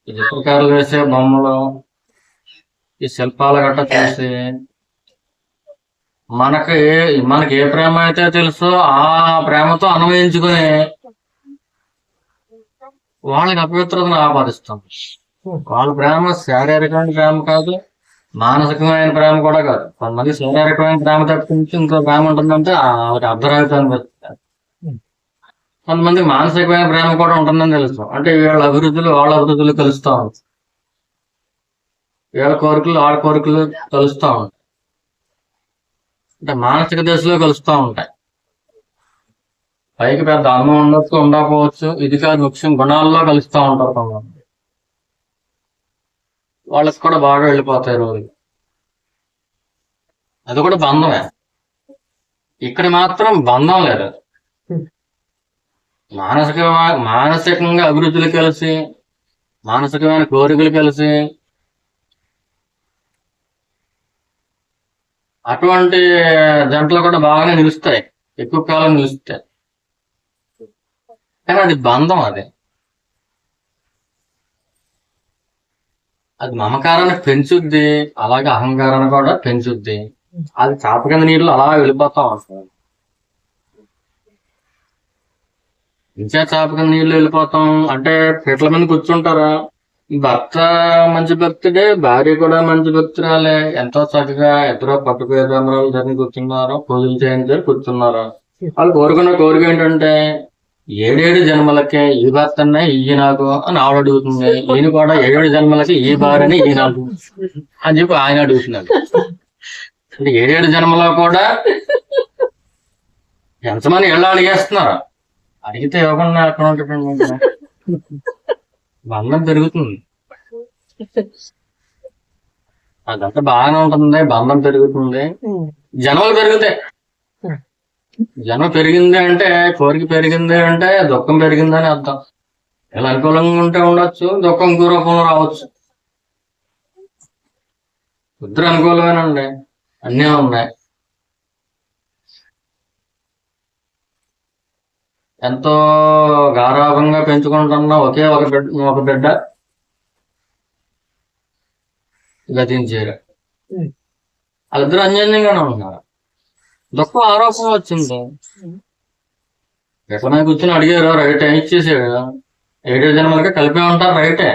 ఈ చిత్రకారులు వేసే బొమ్మలు, ఈ శిల్పాల గట్ట చూసి మనకి మనకి ఏ ప్రేమ అయితే తెలుసో ఆ ప్రేమతో అన్వయించుకుని వాళ్ళకి అపవిత్రతను ఆపాదిస్తాం. వాళ్ళ ప్రేమ శారీరకమైన ప్రేమ కాదు, మానసికమైన ప్రేమ కూడా కాదు. కొంతమంది శారీరకమైన ప్రేమ తప్పించి ఇంకో ప్రేమ ఉంటుందంటే ఆవిడ అర్ధరాత్రి అనిపిస్తుంది. కొంతమంది మానసికమైన ప్రేమ కూడా ఉంటుందని తెలుసు. అంటే వీళ్ళ అభివృద్ధులు వాళ్ళ అభివృద్ధులు కలుస్తా ఉంటాయి, వీళ్ళ కోరికలు వాళ్ళ కోరికలు కలుస్తా ఉంటాయి. అంటే మానసిక దశలో కలుస్తూ ఉంటాయి. పైకి పెద్ద అందం ఉండొచ్చు, ఉండకపోవచ్చు, ఇది కాదు ముఖ్యం, గుణాల్లో కలుస్తూ ఉంటారు కొంతమంది. వాళ్ళకి కూడా బాగా వెళ్ళిపోతాయి రోజులు. అది కూడా బంధమే. ఇక్కడ మాత్రం బంధం లేదు. మానసికంగా అభివృద్ధులు కలిసి, మానసికమైన కోరికలు కలిసి, అటువంటి జంటలు కూడా బాగానే నిలుస్తాయి, ఎక్కువ కాలం నిలుస్తాయి. కానీ అది బంధం. అది మమకారాన్ని పెంచుద్ది, అలాగే అహంకారాన్ని కూడా పెంచుద్ది. అది చాప కింద నీళ్ళు అలా వెళ్ళిపోతాం అసలు. ఇంకా చాప కింద నీళ్ళు వెళ్ళిపోతాం అంటే పీటల మీద కూర్చుంటారా, భర్త మంచి భక్తుడే, భార్య కూడా మంచి భక్తురాలే, ఎంతో చక్కగా ఇద్దరు పట్టు పేదరామరాలు జరిగి కూర్చున్నారో, పూజలు చేయించారు కూర్చున్నారో. వాళ్ళు కోరుకున్న కోరిక ఏంటంటే 7 జన్మలకే ఈ భర్తనే ఇయ్యి నాకు అని ఆవిడ అడుగుతుంది. ఈయన కూడా 7 జన్మలకి ఈ భార్యని ఈ నాకు అని చెప్పి ఆయన అడుగుతున్నాడు. అంటే 7 జన్మలో కూడా ఎంతమంది ఇళ్ళు అడిగేస్తున్నారు. అడిగితే ఇవ్వకుండా అక్కడ ఉంటుంది, బంధం పెరుగుతుంది. అదంతా బాగానే ఉంటుంది, బంధం పెరుగుతుంది, జన్మలు పెరుగుతాయి. జనం పెరిగింది అంటే, కోరిక పెరిగింది అంటే దుఃఖం పెరిగిందని అర్థం. ఇలా అనుకూలంగా ఉంటే ఉండొచ్చు, దుఃఖం ఇంకో రూపంలో రావచ్చు. ఇద్దరు అనుకూలమేనండి, అన్నీ ఉన్నాయి. ఎంతో గారాభంగా పెంచుకుంటున్న ఒకే ఒక బిడ్డ గతించారు. వాళ్ళిద్దరు అన్యోన్యంగానే ఉన్నారు. దుఃఖం ఆరోపణ వచ్చింది, ఎట్లా కూర్చొని అడిగారు, రైటే ఇచ్చేసాడు. 7 జన్మలకి కలిపే ఉంటారు, రైటే.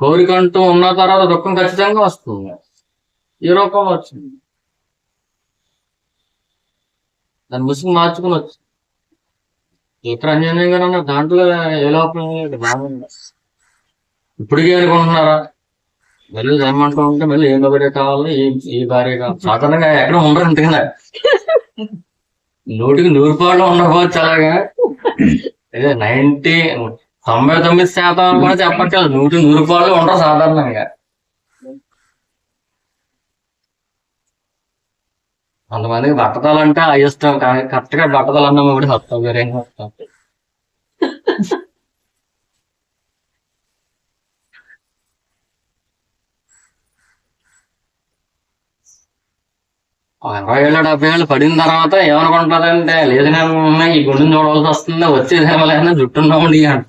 కోరిక అంటూ ఉన్న తర్వాత దుఃఖం ఖచ్చితంగా వస్తుంది, ఈ రూపంలో వచ్చింది. దాని ముసుగు మార్చుకుని వచ్చింది. ఇతర అన్యోన్యంగానే ఉన్నారు, దాంట్లో ఏ లోపం బాగుంది. ఇప్పటికే అనుకుంటున్నారా మళ్ళీ జన్మంటూ ఉంటే మళ్ళీ ఏ భార్య కావాలి, ఈ భార్య కావాలి. సాధారణంగా ఎక్కడ ఉండరు అంతేనా, 100కి 100 ఉండకపోవచ్చు. అలాగా 99% కూడా చెప్పట్లేదు, 100కి 100 ఉండరు సాధారణంగా. కొంతమందికి బట్టతలు అంటే అయిష్టం, కానీ కరెక్ట్ గా బట్టతలు అన్నాము కూడా వస్తాం, వేరేం వస్తాం. ఒక 60 ఏళ్ళు 70 ఏళ్ళు పడిన తర్వాత ఏమనుకుంటారంటే, లేదనేమో ఈ గుండెని చూడవలసి వస్తుంది, వచ్చేదేమో లేదా జుట్టున్నామండి అంట.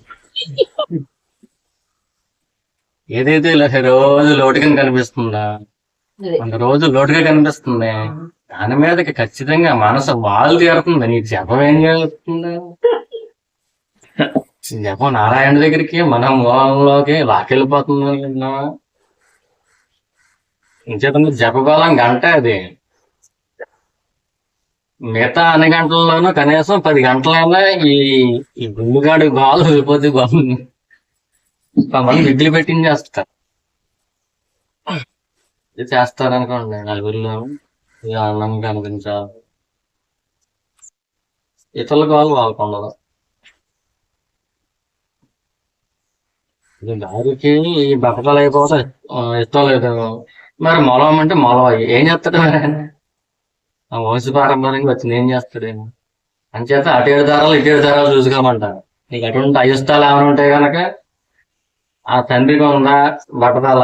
ఏదైతే ఇలా రోజు లోటుగా కనిపిస్తుందా, రోజు లోటుగా కనిపిస్తుంది, దాని మీదకి ఖచ్చితంగా మనసు వాళ్ళు తీరుతుంది. నీకు జపం ఏం చేస్తుంది, జపం నారాయణ దగ్గరికి మన మూలంలోకి లాకెళ్ళిపోతుంది. ఇంచేతంగా జపబలం గంట అది. మిగతా అన్ని గంటల్లోనూ కనీసం 10 గంటలైనా ఈ గుండుగాడి గోలు వెళ్ళిపోతే కొంతమంది మిగిలి పెట్టించేస్తారు. ఇది చేస్తారనుకోండి నలుగురిలో, అన్నం కనిపించాలి, ఇతరుల గోలు వాళ్ళకు ఉండదు. దారికి ఈ బట్టలు అయిపోతే ఇష్టం లేదు. మరి మొలం అంటే మొలం ఏం చేస్తాడు, ఆ వంశ పారంపర్యంగా వచ్చింది, ఏం చేస్తాడేమో. అంచేత అటు 7 దారాలు ఇటు 7 దారాలు చూసుకోమంటారు. నీకు అటువంటి అయిష్టాలు ఏమైనా ఉంటాయి కనుక ఆ తండ్రికి ఉందా బట్టతల,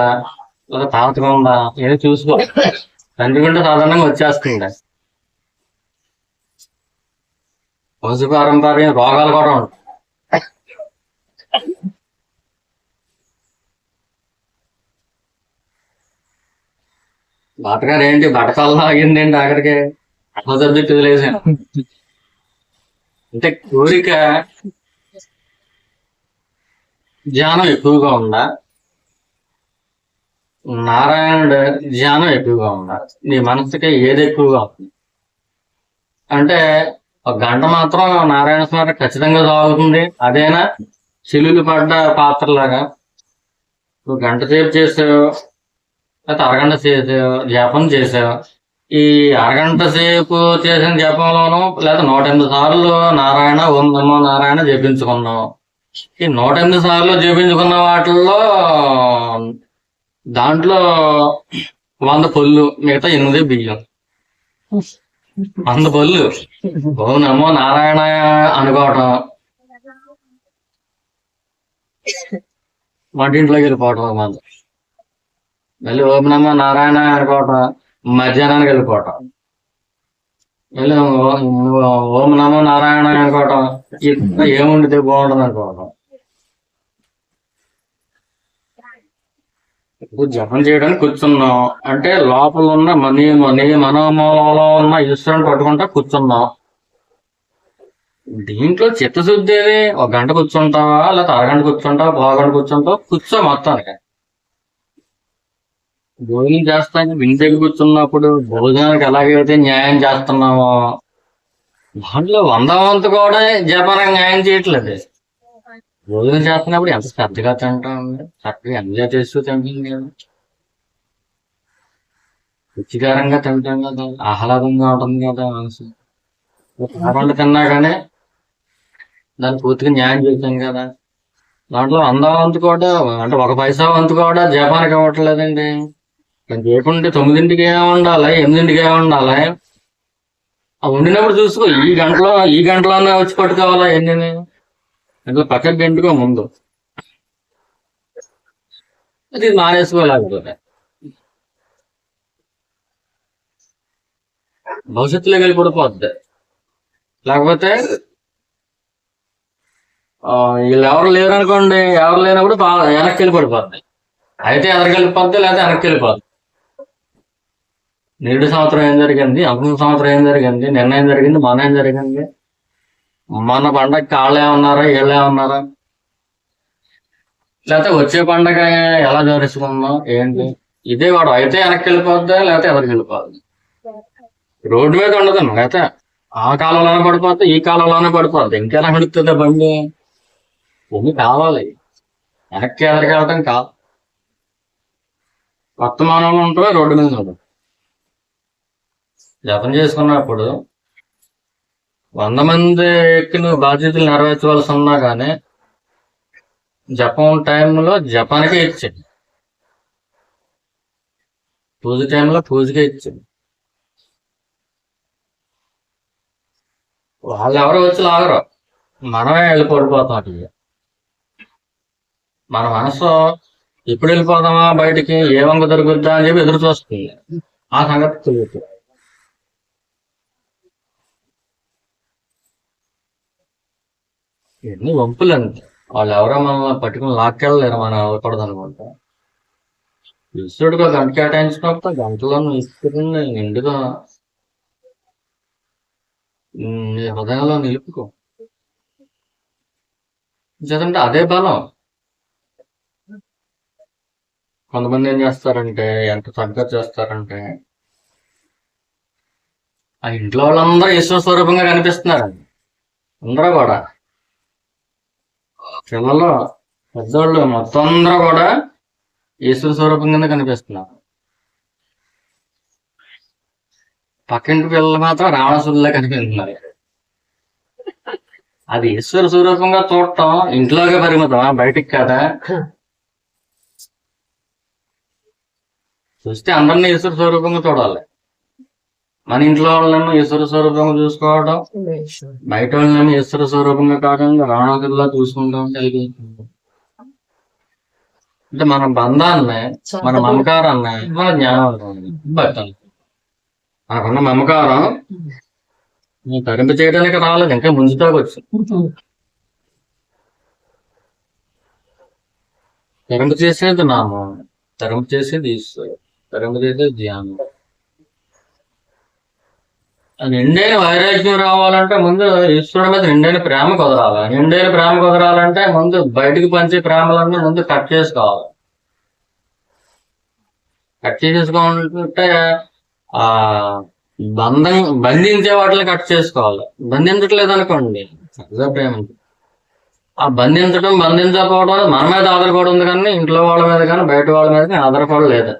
లేదా తాతగా ఉందా ఏదో చూసుకో. తండ్రికి ఉంటే సాధారణంగా వచ్చేస్తుంది. వంశపారంపర్యం రోగాలు కూడా ఉంటాయి. బాటగారు ఏంటి బటకల్లా ఆగిందేంటి ఆఖరికి అసలు సబ్జెక్ట్ వదిలేసాను. అంటే కోరిక ధ్యానం ఎక్కువగా ఉందా, నారాయణుడు ధ్యానం ఎక్కువగా ఉందా, నీ మనసుకి ఏది ఎక్కువగా ఉంది అంటే ఒక గంట మాత్రం నారాయణ స్మరణ ఖచ్చితంగా సాగుతుంది. అదేనా చిల్లులు పడ్డ పాత్రలాగా నువ్వు గంట సేపు చేసావు లేకపోతే అరగంట చేసావు జపం చేసావు. ఈ అరగంట సేపు చేసిన జపంలోనూ లేదా 108 సార్లు నారాయణ ఓం నమో నారాయణ జపించుకున్నావు. ఈ 108 సార్లు జపించుకున్న వాటిల్లో దాంట్లో 100 పొల్లు, మిగతా 8 బియ్యం. 100 పొల్లు ఓం నమో నారాయణ అనుకోవటం, వంటింట్లోకి వెళ్ళిపోవటం మంది, మళ్ళీ ఓం నమో నారాయణ అనుకోవటం, మధ్యాహ్నానికి వెళ్ళిపోవటం, మళ్ళీ ఓం నమో నారాయణ అనుకోవటం, ఏముండితే బాగుంటుంది అనుకోవటం. ఇప్పుడు జపం చేయడానికి కూర్చున్నాం అంటే లోపల ఉన్న నీ మనోమూలంలో ఉన్న ఈశ్వరుని పట్టుకుంటా కూర్చున్నాం. దీంట్లో చిత్తశుద్ధి ఏది? ఒక గంట కూర్చుంటావా లేకపోతే అరగంట కూర్చుంటావా, పావుగంట కూర్చుంటావా, కూర్చో మొత్తానికి. భోజనం చేస్తానికి ఇంటి దగ్గర కూర్చున్నప్పుడు భోజనానికి ఎలాగైతే న్యాయం చేస్తున్నామో దాంట్లో 100 కూడా జపానికి న్యాయం చేయట్లేదు. భోజనం చేస్తున్నప్పుడు ఎంత శ్రద్ధగా తింటాం, చక్కగా ఎంజాయ్ చేస్తూ తింటాం కదా, రుచికరంగా తింటాం కదా, ఆహ్లాదంగా ఉంటుంది కదా మనసు. అరగంట తిన్నా కానీ దాన్ని పూర్తిగా న్యాయం చేస్తాం కదా. దాంట్లో 100 కూడా అంటే 1 పైసా వంతు కూడా జపానికి ఇవ్వట్లేదండి. నేను చేయకుంటే 9ంటికి ఉండాలి, 8ంటికి ఉండాలి. అవి వండినప్పుడు చూసుకో, ఈ గంటలోనే వచ్చి పట్టుకోవాలా ఎన్ని ఇట్లా పక్కన గంటుకో ముందు. అది మానేసుకోలేకపోతే భవిష్యత్తులోకి వెళ్ళి పడిపోద్ది. లేకపోతే వీళ్ళు ఎవరు లేరు అనుకోండి, ఎవరు లేనప్పుడు వెనక్కి వెళ్ళి పడిపోద్ది. అయితే ఎదరికి వెళ్ళిపోద్ది, లేకపోతే వెనక్కి వెళ్ళిపోద్ది. నేడు సంవత్సరం ఏం జరిగింది, అంతకు సంవత్సరం ఏం జరిగింది, నిన్న ఏం జరిగింది, మొన్న ఏం జరిగింది, మన పండగ కాళ్ళే ఉన్నారా వీళ్ళే ఉన్నారా, లేకపోతే వచ్చే పండగ ఎలా జరుపుకున్నాం ఏంటి, ఇదే వాడు. అయితే వెనక్కి వెళ్ళిపోద్ది, లేకపోతే ఎదరికి వెళ్ళిపోద్ది. రోడ్డు మీద ఉండదు, లేకపోతే ఆ కాలంలోనే పడిపోద్ది, ఈ కాలంలోనే పడిపోద్ది. ఇంకెలా నడుస్తుంది బండి? ఎన్ని కావాలి, వెనక్కి ఎదరికి వెళ్ళటం కాదు. వర్తమానంలో ఉంటే రోడ్డు మీద ఉండదు. జపం చేసుకున్నప్పుడు 100 మంది ఎక్కి నువ్వు బాధ్యతలు నెరవేర్చవలసి ఉన్నా కానీ జపం టైంలో జపానికే ఇచ్చాడు, పూజ టైంలో పూజకే ఇచ్చాడు. వాళ్ళు ఎవరో వచ్చి లాగరు, మనమే వెళ్ళి పడిపోతాం అటు. మన మనసు ఎప్పుడు వెళ్ళిపోదామా బయటికి, ఏ వంక దొరుకుద్దా అని చెప్పి ఎదురు చూస్తుంది. ఆ సంగతి తెలియదు. ఎన్ని వంపులు అంతే, వాళ్ళు ఎవరో మనం పట్టుకుని లాక్కెళ్ళలేరు, మనం వెళ్ళకూడదు అనుకుంటా. ఈశ్వరుడికి ఒక గంట కేటాయించినప్పుడు గంటలో ఈశ్వరుని నిండుగా నీ హృదయంలో నిలుపుకో. చదంటే అదే బలం. కొంతమంది ఏం చేస్తారంటే, ఎంత చక్కగా చేస్తారంటే ఆ ఇంట్లో వాళ్ళందరూ ఈశ్వర స్వరూపంగా కనిపిస్తున్నారు. అందరూ కూడా పిల్లలు పెద్దోళ్ళు మొత్తం అందరూ కూడా ఈశ్వర స్వరూపం కింద కనిపిస్తున్నారు. పక్కింటి పిల్లలు మాత్రం రావణసుల్లా కనిపిస్తున్నారు. అది ఈశ్వర స్వరూపంగా చూడటం ఇంట్లోకే పరిమితం, బయటికి కదా. చూస్తే అందరినీ ఈశ్వర స్వరూపంగా చూడాలి. మన ఇంట్లో వాళ్ళని ఈశ్వర స్వరూపంగా చూసుకోవడం, బయట వాళ్ళని ఈశ్వర స్వరూపంగా కాకుండా రావణసుల్లా చూసుకుంటాం. అంటే మన బంధాన్ని, మన మమకారాన్ని, మన జ్ఞానం భక్తి, మనకున్న మమకారం నువ్వు తరింపు చేయడానికి రాలేదు, ఇంకా ముంచుతాకొచ్చు. తరింపు చేసేది నామం, తరింపు చేసేది ఈశ్వరుడు, తరింపు చేసేది ధ్యానం. నిండైన వైరాగ్యం రావాలంటే ముందు ఈశ్వరుడి మీద నిండైన ప్రేమ కుదరాలి. నిండైన ప్రేమ కుదరాలంటే ముందు బయటకు పంచే ప్రేమలన్నీ ముందు కట్ చేసుకోవాలి. కట్ చేసుకోవాలంటే ఆ బంధం బంధించే వాటిని కట్ చేసుకోవాలి. బంధించట్లేదు అనుకోండి, సహజ ప్రేమ. ఆ బంధించకపోవడం అనేది మన మీద ఆధారపడి ఉంది, కానీ ఇంట్లో వాళ్ళ మీద కానీ బయట వాళ్ళ మీద కానీ ఆధారపడలేదు.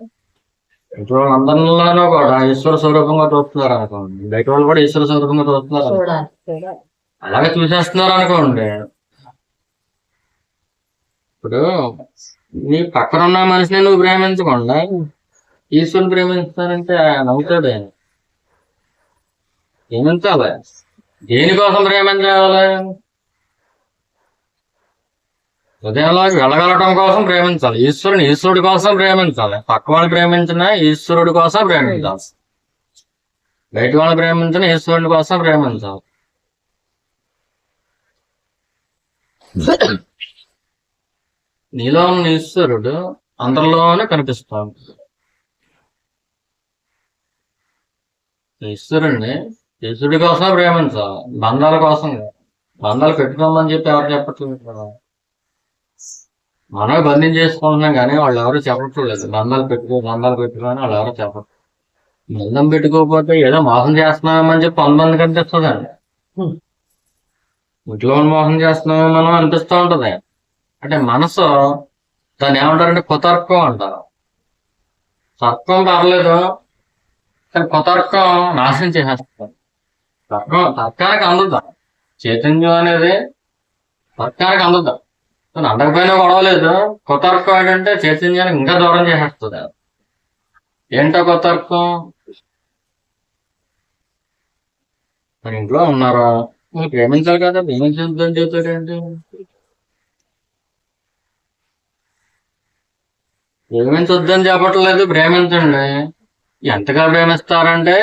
ఇంట్లో వాళ్ళందరిలోనూ కూడా ఈశ్వర స్వరూపంగా చూస్తున్నారు అనుకోండి, బయట వాళ్ళు కూడా ఈశ్వర స్వరూపంగా చూస్తున్నారు అనుకోండి. అలాగే చూసేస్తున్నారు అనుకోండి. ఇప్పుడు నీ పక్కన ఉన్న మనిషిని నువ్వు ప్రేమించకుండా ఈశ్వరుని ప్రేమిస్తానంటే నవ్వుతాడు ఆయన. ప్రేమించాలి. దేనికోసం ప్రేమించాలి? హృదయంలోకి వెళ్ళగలటం కోసం ప్రేమించాలి. ఈశ్వరుడి కోసం ప్రేమించాలి. పక్క వాళ్ళు ప్రేమించిన ఈశ్వరుడి కోసం ప్రేమించాలి. బయట వాళ్ళు ప్రేమించిన ఈశ్వరుడి కోసం ప్రేమించాలి. నీలో ఉన్న ఈశ్వరుడు అందరిలోనే కనిపిస్తాడు. ఈశ్వరుడి కోసం ప్రేమించాలి, బంధాల కోసం. బంధాలు పెట్టుకోమని చెప్పి ఎవరు చెప్పట్లేదు కదా. మనమే బంధం చేసుకుంటున్నాం కానీ వాళ్ళు ఎవరు చెప్పట్లేదు. బంధాలు పెట్టుకోని వాళ్ళు ఎవరు చెప్పరు. బంధం పెట్టుకోకపోతే ఏదో మోసం చేస్తున్నామని చెప్పి 100 మంది కనిపిస్తుందండి. ఇంట్లో మోసం చేస్తున్నామని మనం అనిపిస్తూ ఉంటది. అంటే మనసు దాన్ని ఏమంటారంటే కుతర్కం అంటారు. తర్కం పర్లేదు, కానీ కుతర్కం నాశనం చేసేస్తారు. తర్కానికి అందుతా, చైతన్యం అనేది తర్కానికి అందుతా. అందకపోయినా గొడవలేదు. కుతర్కం ఏంటంటే చైతన్యానికి ఇంకా దూరం చేసేస్తుంది. ఏంటో కుతర్కం? మరి ఇంట్లో ఉన్నారా, మీరు ప్రేమించాలి కదా, ప్రేమించద్దని చెబుతారేంటి? ప్రేమించొద్దని చెప్పట్లేదు, ప్రేమించండి. ఎంతగా ప్రేమిస్తారంటే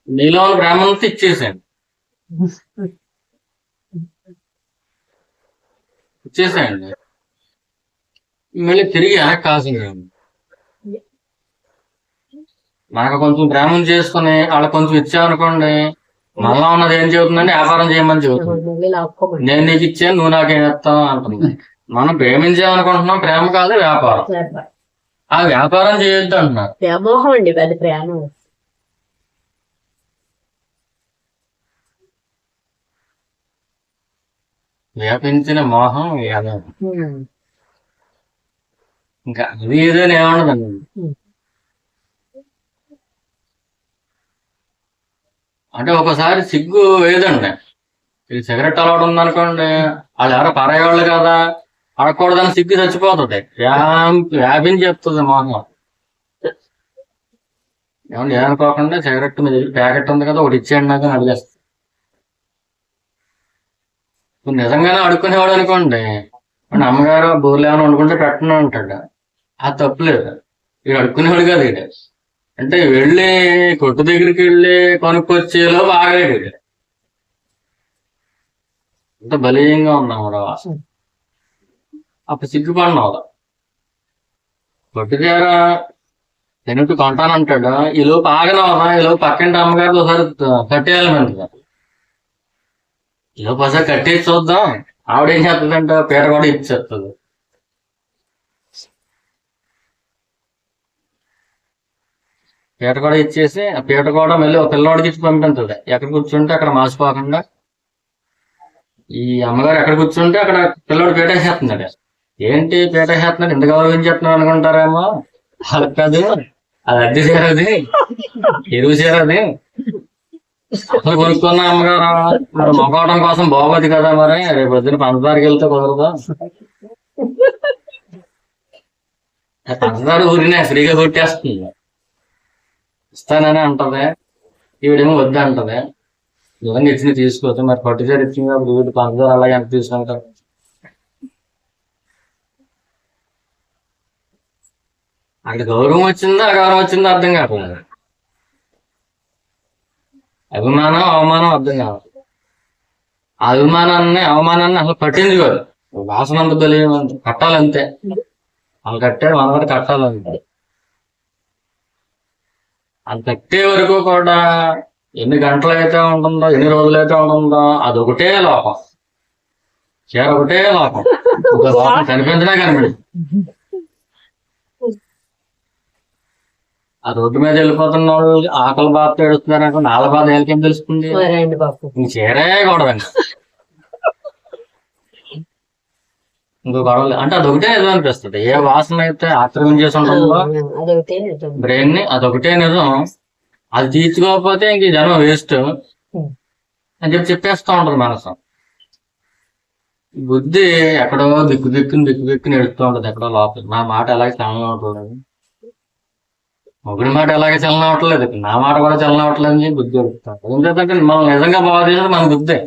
నీలో ప్రేమంతా ఇచ్చేసేయండి. మళ్ళీ తిరిగి వెనక్కి కాసింది. మనకు కొంచెం ప్రేమను చేసుకుని వాళ్ళకి కొంచెం ఇచ్చామనుకోండి, మళ్ళా ఉన్నది ఏం చెబుతుందంటే వ్యాపారం చేయమని చెబుతుంది. నేను నీకు ఇచ్చాను, నువ్వు నాకేం ఇస్తావు అంటుంది. మనం ప్రేమించామనుకుంటున్నాం, ప్రేమ కాదు వ్యాపారం. ఆ వ్యాపారం చేయొద్దు అంటున్నారు. వ్యామోహం అండి అది ప్రేమ. వ్యాపించిన మోహం ఇంకా అది ఏదైనా ఏమన్నదండి. అంటే ఒకసారి సిగ్గు ఏదండి, ఇది సిగరెట్ అలవాటు ఉందనుకోండి, వాళ్ళు ఎవరో పరాయేవాళ్ళు కదా, అడగకూడదని సిగ్గు చచ్చిపోతుంది, వ్యాపించి చెప్తుంది మోహం. ఏమన్నా ఏమనుకోకుండా సిగరెట్ మీద ప్యాకెట్ ఉంది కదా ఒకటి ఇచ్చేయండి నాకు అని అడిగేస్తుంది. నిజంగానే అడుక్కునేవాడు అనుకోండి, అమ్మగారు బోర్లు ఏమైనా వండుకుంటే పెట్టను అంటాడు. అది తప్పులేదు, వీడు అడుక్కునేవాడు కాదు. వీడు అంటే వెళ్ళి కొట్టు దగ్గరికి వెళ్ళి కొనుక్కొచ్చేలో బాగలేడు. అంత బలీయంగా ఉన్నాం కూడా. అప్పుడు సిగ్గుపడినావు. కొట్టు దగ్గర తినట్టు కొంటానంటాడు, ఈలోపు ఆగనవదా, ఈలోపు పక్కింటి అమ్మగారు ఒకసారి కట్టేయాలి మంచిగా. ఈలోపు ఒకసారి కట్టేసి చూద్దాం, ఆవిడేం చేస్తుందంట, పీట కూడా ఇచ్చేస్తుంది. పీట కూడా ఇచ్చేసి ఆ పీట కూడా మళ్ళీ ఒక పిల్లవాడికి ఇచ్చి పంపించదు. ఎక్కడ కూర్చుంటే అక్కడ మాసిపోకుండా, ఈ అమ్మగారు ఎక్కడ కూర్చుంటే అక్కడ పిల్లవాడు పీటేసేస్తున్నాడు. ఏంటి పీటేసేస్తున్నాడు, ఇంత గౌరవించేస్తున్నాడు అనుకుంటారేమో. అది కాదు, అది అద్దె చేరది, ఎరువు చేరది. అసలు కొనుక్కున్న అమ్మగారు మరి మొక్కవడం కోసం బాగోదు కదా, మరి రేపు పొద్దున పంచదారికి వెళ్తే కుదరదు. పంచదార ఊరినే ఫ్రీగా కొట్టేస్తుంది, ఇస్తానని అంటది. ఈవిడేమో వద్దు అంటది. నిజంగా ఇచ్చింది తీసుకోవచ్చు, మరి పట్టుచారు ఇచ్చింది కాబట్టి వీటి పంచదార అలాగే ఎంత తీసుకుంటారు. అంటే గౌరవం వచ్చిందా అగౌరవం వచ్చిందా అర్థం కావట్లేదు. అభిమానం అవమానం అర్థం కావాలి. ఆ అభిమానాన్ని అవమానాన్ని అసలు పట్టించుకోరు. వాసన అంత బలి కట్టాలంతే. వాళ్ళు కట్టారు, మనం కూడా కట్టాలంతే. అది కట్టే వరకు కూడా ఎన్ని గంటలు అయితే ఉంటుందో, ఎన్ని రోజులు అయితే ఉంటుందో, అదొకటే లోపం. చీర ఒకటే లోపం. ఒక లోపం కనిపించడే కనిపించదు. ఆ రోడ్డు మీద వెళ్ళిపోతున్న వాళ్ళు ఆకలి బాధ ఏడుస్తున్నారు అనుకోండి, వాళ్ళ బాధ ఏం తెలుస్తుంది? ఇంక చీరే కూడదండి. ఇంకో గొడవలు అంటే అదొకటే నిజం అనిపిస్తుంది. ఏ వాసన అయితే ఆక్రమించేసి ఉంటుందో బ్రెయిన్ ని, అదొకటే నిజం. అది తీర్చుకోకపోతే ఇంక జనం వేస్ట్ అని చెప్పేస్తూ ఉంటుంది మనసు. బుద్ధి ఎక్కడో దిక్కు ఎడుతూ ఉంటది, ఎక్కడో లోపల. నా మాట ఎలాగే చలనం అవట్లేదు, మొగుడి మాట ఎలాగే చలనం అవ్వట్లేదు, నా మాట కూడా చలనం అవ్వట్లేదు అని చెప్పి బుద్ధి ఎడుతుంది. ఎందుకంటే మనం నిజంగా బాగా చేసేది మన బుద్ధే.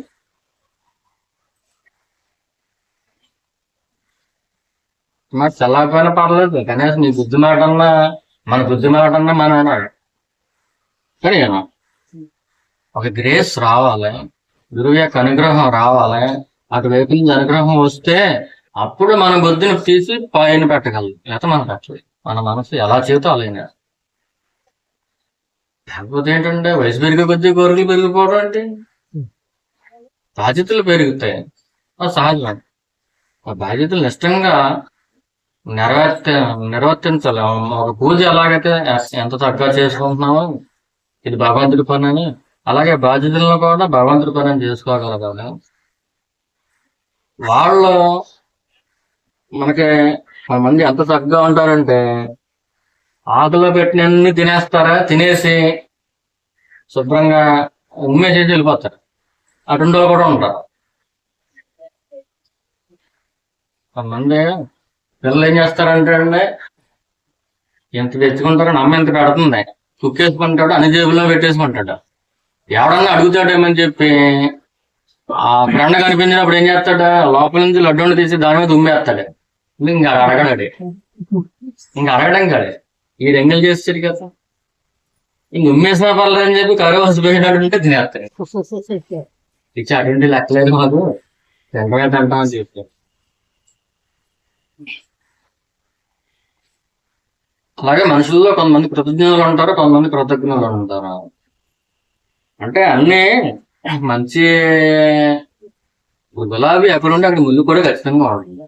మాట చల్లకపోయినా పర్లేదు, కనీసం నీ బుద్ధి మాట అన్నా, మన బుద్ధి మాట అన్నా మనం అన్నాడు. కానీ ఒక గ్రేస్ రావాలి, గురువు యొక్క అనుగ్రహం రావాలి. అటువైపు నుంచి అనుగ్రహం వస్తే అప్పుడు మన బుద్ధిని తీసి పైన పెట్టగలదు, లేకపోతే మనం పెట్టలేదు. మన మనసు ఎలా చేతో అలాగే. లేకపోతే ఏంటంటే వయసు పెరిగే కొద్దీ కోరికలు పెరిగిపోవడం అంటే బాధ్యతలు పెరుగుతాయి, అది సహజం. ఆ బాధ్యతలు నిష్టంగా నిర్వర్తించాలి. ఒక పూజ ఎలాగైతే ఎంత చక్కగా చేసుకుంటున్నామో ఇది భగవంతుడి పని అని, అలాగే బాధ్యతలను కూడా భగవంతుడి పని అని చేసుకోగలగాలి. వాళ్ళు మనకి మంది ఎంత చక్కగా ఉంటారంటే ఆకులో పెట్టినన్ని తినేస్తారా, తినేసి శుభ్రంగా ఉమ్మేసేసి వెళ్ళిపోతారు. అటుండో కూడా ఉంటారు. కొంతమంది పిల్లలు ఏం చేస్తారంటే అండి, ఎంత తెచ్చుకుంటారో అమ్మ ఎంత పెడుతుంది, కుక్కేసుకుంటాడు, అన్ని జేబుల్లో పెట్టేసుకుంటాడు. ఎవడన్నా అడుగుతాడేమని చెప్పి ఆ ఫ్రెండ్ కనిపించినప్పుడు ఏం చేస్తాడు, లోపల నుంచి లడ్డూని తీసి దాని మీద ఉమ్మేస్తాడు. ఇంకా అడగడాడు, ఇంకా అడగడం కాదు, ఈ రెంగలు చేస్తాడు కదా, ఇంక ఉమ్మేసినా పర్లేదని చెప్పి కరువు హసిపోయినాడు ఉంటే తినేస్తాడు. ఇచ్చి అటువంటి లెక్కలేదు మాకు, తింటమే తింటామని చెప్తాడు. అలాగే మనుషుల్లో కొంతమంది కృతజ్ఞులు ఉంటారు, కొంతమంది కృతజ్ఞులు ఉంటారు. అంటే అన్ని మంచి గులాబీ ఎక్కడ ఉంటే అక్కడ ముళ్ళు కూడా ఖచ్చితంగా ఉంటుంది.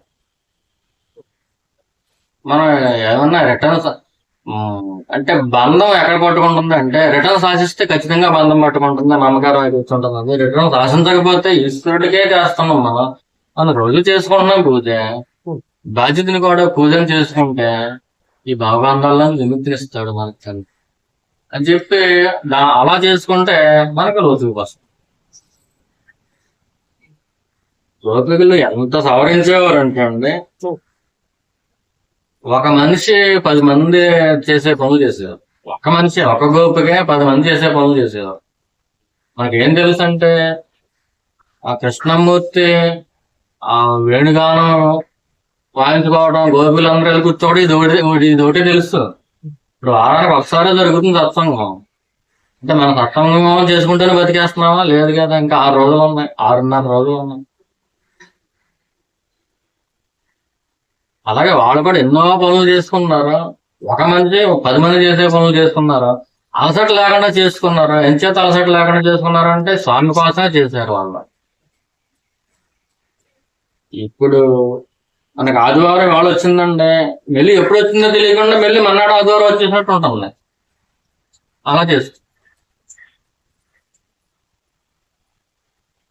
మనం ఏమన్నా రిటర్న్స్ అంటే బంధం ఎక్కడ పట్టుకుంటుంది అంటే, రిటర్న్స్ ఆశిస్తే ఖచ్చితంగా బంధం పట్టుకుంటుంది, నమ్మకారం అయితే కూర్చుంటుంది. అది రిటర్న్స్ ఆశించకపోతే ఈశ్వరుడికే చేస్తున్నాం మనం. మనం రోజు చేసుకుంటున్నాం పూజ, బాధ్యతని కూడా పూజను చేసుకుంటే ఈ భావబంధాలను విముక్తినిస్తాడు మనకి అని చెప్పి అలా చేసుకుంటే మనకు రోజుకు వస్తుంది. గోపికలు ఎంత సవరించేవారు అంటే అండి, ఒక మనిషి 10 మంది చేసే పనులు చేసేవారు. ఒక మనిషి, ఒక గోపికే 10 మంది చేసే పనులు చేసేవారు. మనకేం తెలుసు అంటే, ఆ కృష్ణమూర్తి ఆ వేణుగానం వాయించుకోవడం, గోపిలందరూ వెళ్ళి కూర్చోవడం, ఇదొకటి తెలుసు. ఇప్పుడు వారానికి ఒకసారి జరుగుతుంది సత్సంగం. అంటే మన సత్సంగం చేసుకుంటేనే బతికేస్తున్నామా? లేదు కదా, ఇంకా 6 రోజులు ఉన్నాయి, 6.5 రోజులు ఉన్నాయి. అలాగే వాళ్ళు కూడా ఎన్నో పనులు చేసుకున్నారు. ఒక మనిషి 10 మంది చేసే పనులు చేసుకున్నారు, అలసట లేకుండా చేసుకున్నారు. ఎంచేత అలసట లేకుండా చేసుకున్నారు అంటే స్వామి కోసమే చేశారు వాళ్ళు. ఇప్పుడు మనకు ఆదివారం వాళ్ళు వచ్చిందంటే మళ్ళీ ఎప్పుడు వచ్చిందో తెలియకుండా మళ్ళీ మన్నాడు ఆదివారం వచ్చేసినట్టు ఉంటుంది. అలా చేస్తూ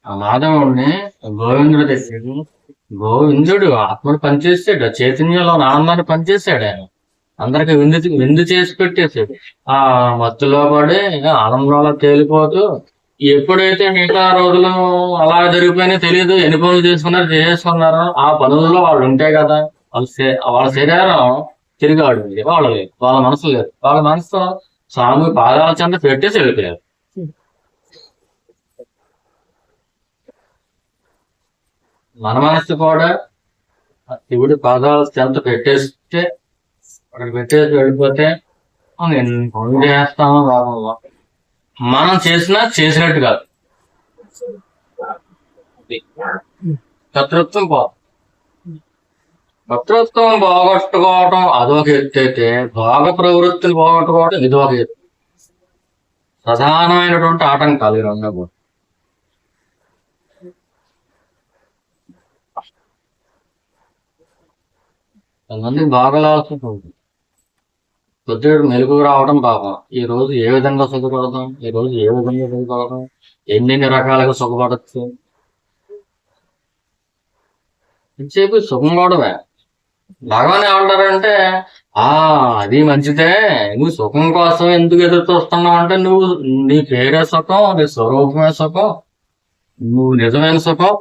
ఆ మాధవుడిని గోవిందుడు తెచ్చాడు. గోవిందుడు ఆత్మను పనిచేసాడు, చైతన్యంలో ఆనందాన్ని పనిచేశాడు. ఆయన అందరికి విందు చేసి పెట్టేశాడు. ఆ మత్తులో పడి ఆనందంలో తేలిపోతూ, ఎప్పుడైతే మిగతా రోజులు అలా జరిగిపోయినా తెలియదు, ఎన్ని పనులు చేసుకున్నారో ఆ పనుల్లో వాళ్ళు ఉంటే కదా, వాళ్ళ శరీరం తిరిగి ఆడింది. వాళ్ళు లేదు, వాళ్ళ మనసు లేదు. వాళ్ళ మనసు స్వామి పాదాల చెంత పెట్టేసి వెళ్ళిపోయారు. మన మనసు కూడా శివుడి పాదాల చెంత పెట్టేస్తే, అక్కడ పెట్టేసి వెళ్ళిపోతే ఎన్ని పనులు చేస్తామో బాబు. మనం చేసినట్టు కాదు. కర్తృత్వం కర్తృత్వం పోగొట్టుకోవటం అదొక ఎత్తు అయితే, భోగ ప్రవృత్తిని పోగొట్టుకోవడం ఇదొక ఎత్తు. ప్రధానమైనటువంటి ఆటంకాలు ఈ రెండు కూడా. కొంతమంది బాగలాల్సి ఉంటుంది. కొద్దిగా మెలుగు రావడం పాపం. ఈ రోజు ఏ విధంగా సుఖపడతాం, ఈ రోజు ఏ విధంగా సుఖపడతాం, ఎన్ని రకాలుగా సుఖపడచ్చు. ఇంతసేపు సుఖం కూడవే. భగవాన్ ఏమంటారంటే, ఆ అది మంచిదే, నువ్వు సుఖం కోసం ఎందుకు ఎదురు చూస్తున్నావు అంటే, నువ్వు నీ పేరే సుఖం, నీ స్వరూపమే సుఖం, నువ్వు నిజమైన సుఖం.